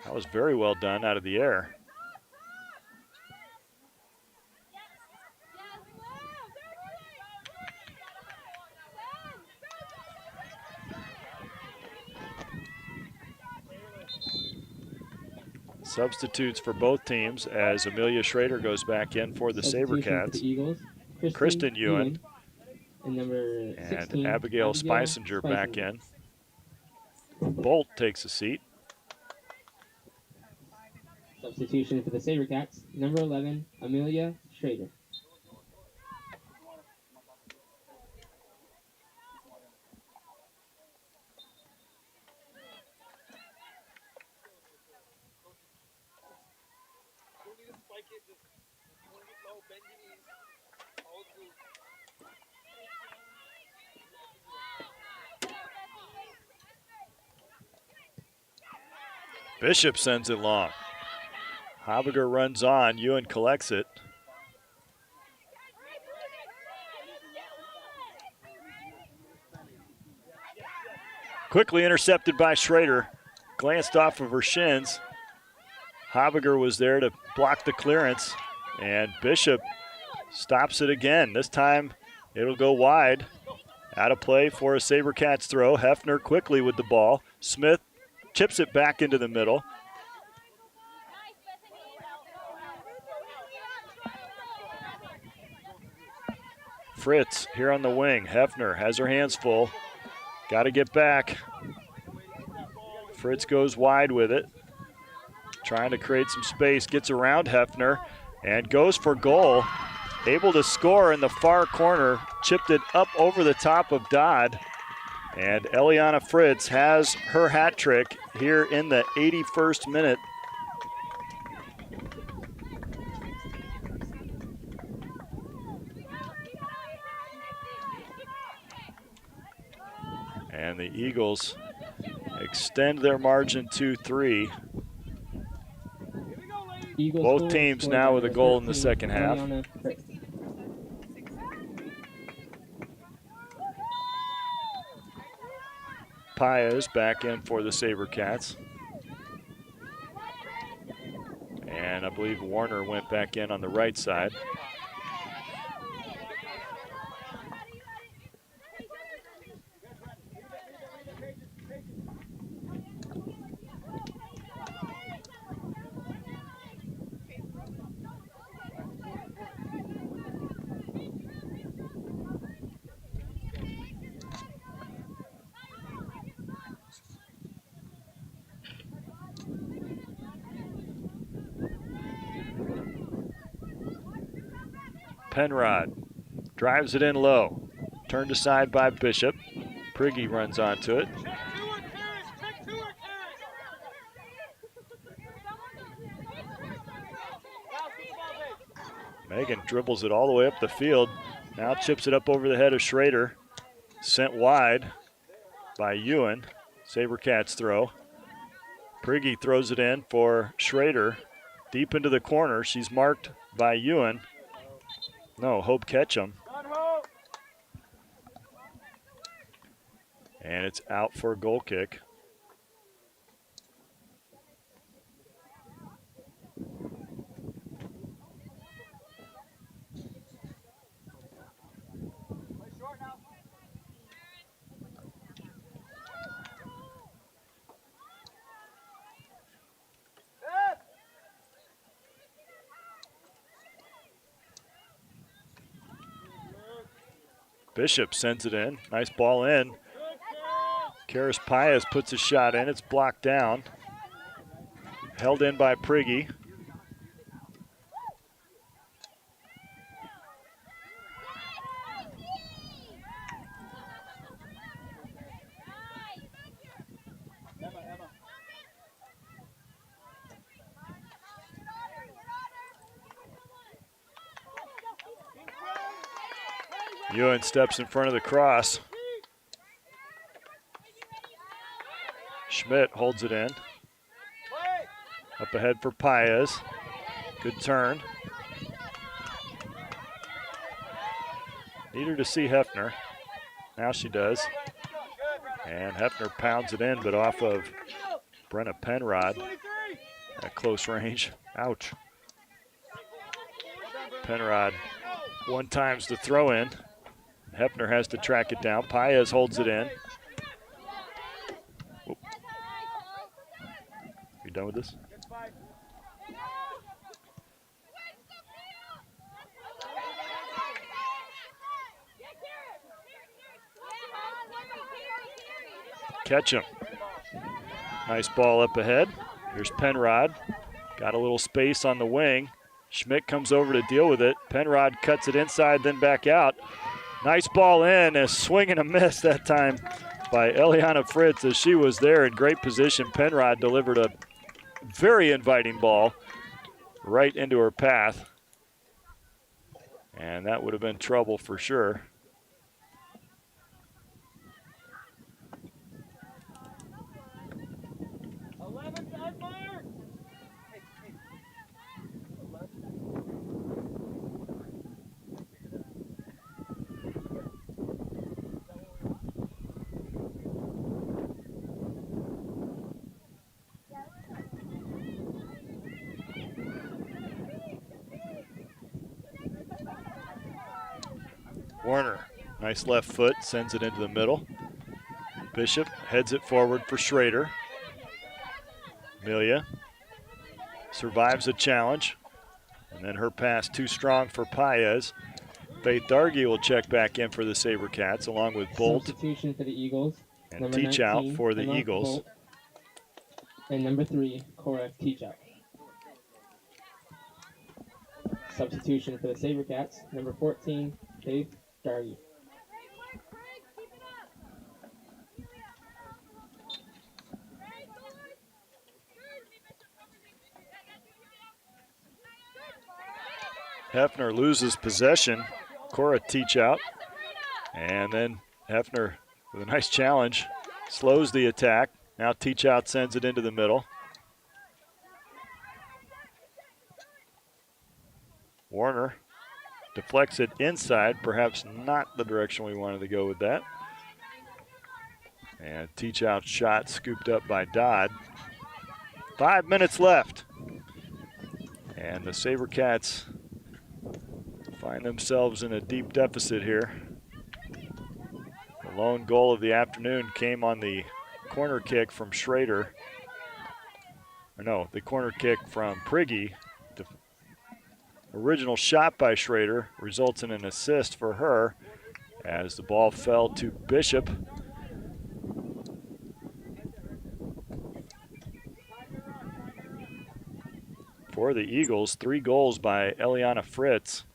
That was very well done out of the air. Substitutes for both teams as Amelia Schrader goes back in for the Substitution for SaberCats. the Eagles, Kristen Ewan and number and 16, Abigail Spicinger back in. Bolt takes a seat. Substitution for the SaberCats, number 11, Amelia Schrader. Bishop sends it long. Habiger runs on. Ewan collects it. Quickly intercepted by Schrader. Glanced off of her shins. Habiger was there to block the clearance. And Bishop stops it again. This time it'll go wide. Out of play for a SaberCats throw. Hefner quickly with the ball. Smith chips it back into the middle. Fritz here on the wing. Hefner has her hands full. Got to get back. Fritz goes wide with it. Trying to create some space. Gets around Hefner and goes for goal. Able to score in the far corner. Chipped it up over the top of Dodd. And Eliana Fritz has her hat trick here in the 81st minute. And the Eagles extend their margin to 3. Both teams now with a goal in the second half. Paez back in for the SaberCats. And I believe Warner went back in on the right side. Penrod drives it in low. Turned aside by Bishop. Prigge runs onto it. Megan dribbles it all the way up the field. Now chips it up over the head of Schrader. Sent wide by Ewan. SaberCats throw. Prigge throws it in for Schrader. Deep into the corner. She's marked by Ewan. No, Hope Ketchum. And it's out for a goal kick. Bishop sends it in. Nice ball in. Karis Paez puts a shot in. It's blocked down. Held in by Prigge. Ewan steps in front of the cross. Schmidt holds it in. Up ahead for Paez. Good turn. Need her to see Hefner. Now she does. And Hefner pounds it in, but off of Brenna Penrod at close range. Ouch. Penrod one times the throw in. Hefner has to track it down. Paez holds it in. Oop. You done with this? Catch him. Nice ball up ahead. Here's Penrod. Got a little space on the wing. Schmidt comes over to deal with it. Penrod cuts it inside, then back out. Nice ball in, a swing and a miss that time by Eliana Fritz as she was there in great position. Penrod delivered a very inviting ball right into her path. And that would have been trouble for sure. Warner, nice left foot, sends it into the middle. Bishop heads it forward for Schrader. Amelia survives a challenge, and then her pass too strong for Paez. Faith Dargy will check back in for the SaberCats along with Bolt. Substitution for the Eagles. And Number teach out 19, for the Emma Eagles. Bolt. And number 3, Cora teach out. Substitution for the SaberCats. Number 14, Faith Dargy. Hefner loses possession. Cora teach out. And then Hefner with a nice challenge. Slows the attack. Now teach out sends it into the middle. Warner deflects it inside. Perhaps not the direction we wanted to go with that. And teach out shot scooped up by Dodd. 5 minutes left. And the SaberCats find themselves in a deep deficit here. The lone goal of the afternoon came on the corner kick from Schrader. Or no, the corner kick from Prigge. The original shot by Schrader results in an assist for her as the ball fell to Bishop. For the Eagles, 3 goals by Eliana Fritz,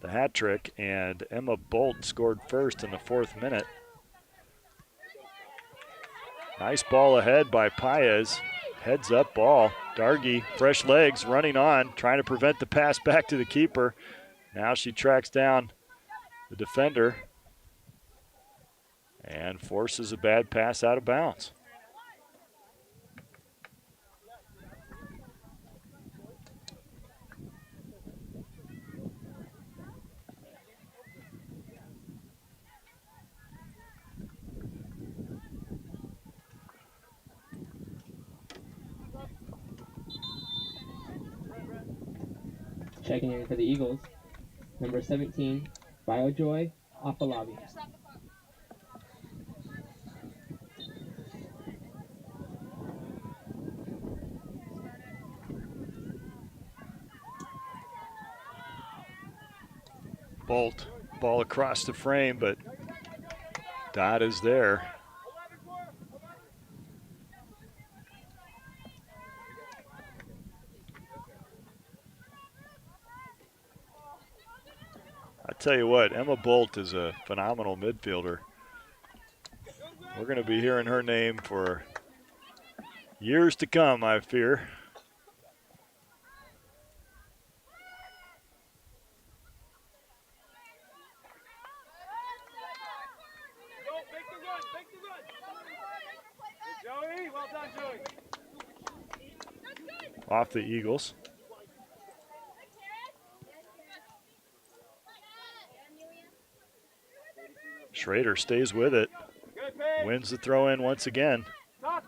the hat trick, and Emma Bolt scored first in the 4th minute. Nice ball ahead by Paez. Heads up ball. Dargy, fresh legs, running on, trying to prevent the pass back to the keeper. Now she tracks down the defender and forces a bad pass out of bounds. Checking in for the Eagles, number 17, Biojoy Afalabi. Bolt, ball across the frame, but Dodd is there. I tell you what, Emma Bolt is a phenomenal midfielder. We're going to be hearing her name for years to come, I fear. Joey, well done, Joey. Off the Eagles. Schrader stays with it. Wins the throw in once again. Talk.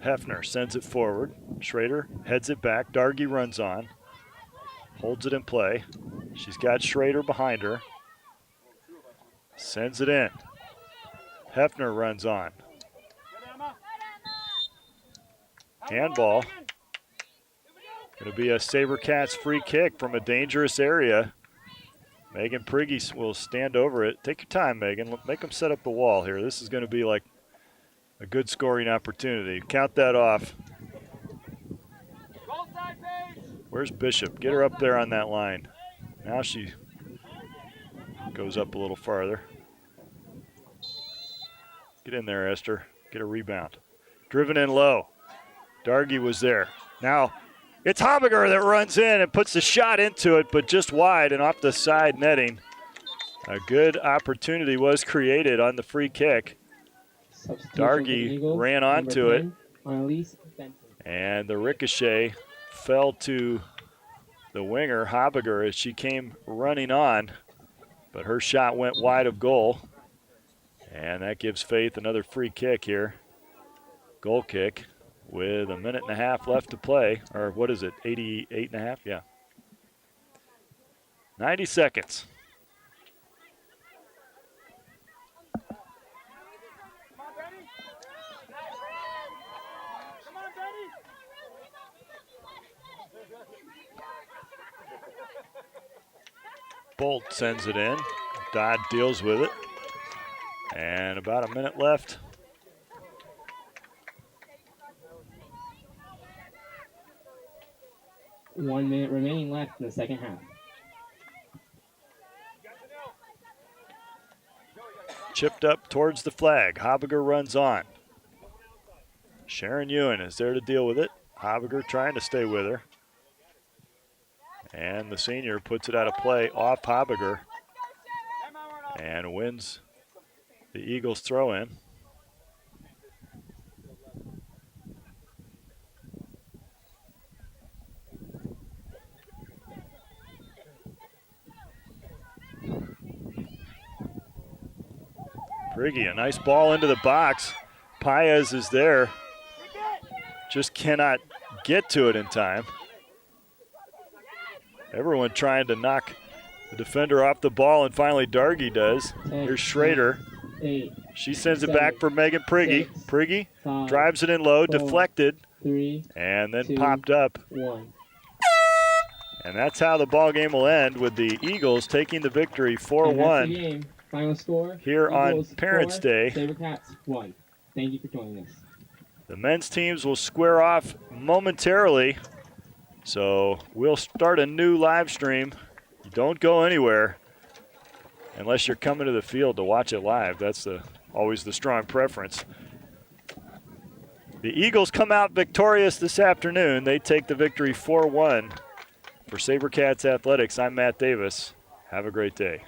Hefner sends it forward. Schrader heads it back. Dargy runs on. Holds it in play. She's got Schrader behind her. Sends it in. Hefner runs on. Handball. Going to be a SaberCats free kick from a dangerous area. Megan Prigge will stand over it. Take your time, Megan. Make them set up the wall here. This is going to be like a good scoring opportunity. Count that off. Where's Bishop? Get her up there on that line. Now she goes up a little farther. Get in there, Esther. Get a rebound. Driven in low. Dargy was there. Now it's Habiger that runs in and puts the shot into it, but just wide and off the side netting. A good opportunity was created on the free kick. Dargy ran onto it, and the ricochet fell to the winger, Habiger, as she came running on, but her shot went wide of goal, and that gives Faith another free kick here. Goal kick with a minute and a half left to play, or what is it, 88 and a half? Yeah. 90 seconds. Bolt sends it in. Dodd deals with it. And about a minute left. One minute remaining left in the second half. Chipped up towards the flag. Habiger runs on. Sharon Ewan is there to deal with it. Habiger trying to stay with her. And the senior puts it out of play off Habiger and wins the Eagles throw in. Prigge, a nice ball into the box. Paez is there. Just cannot get to it in time. Everyone trying to knock the defender off the ball, and finally Dargy does. Here's Schrader. She sends it back for Megan Prigge. Prigge drives it in low, deflected, and then popped up. And that's how the ball game will end, with the Eagles taking the victory 4-1 Final score here on Parents' Day. SaberCats 1. Thank you for joining us. The men's teams will square off momentarily. So we'll start a new live stream. Don't go anywhere unless you're coming to the field to watch it live. That's always the strong preference. The Eagles come out victorious this afternoon. They take the victory 4-1. For SaberCats Athletics, I'm Matt Davis. Have a great day.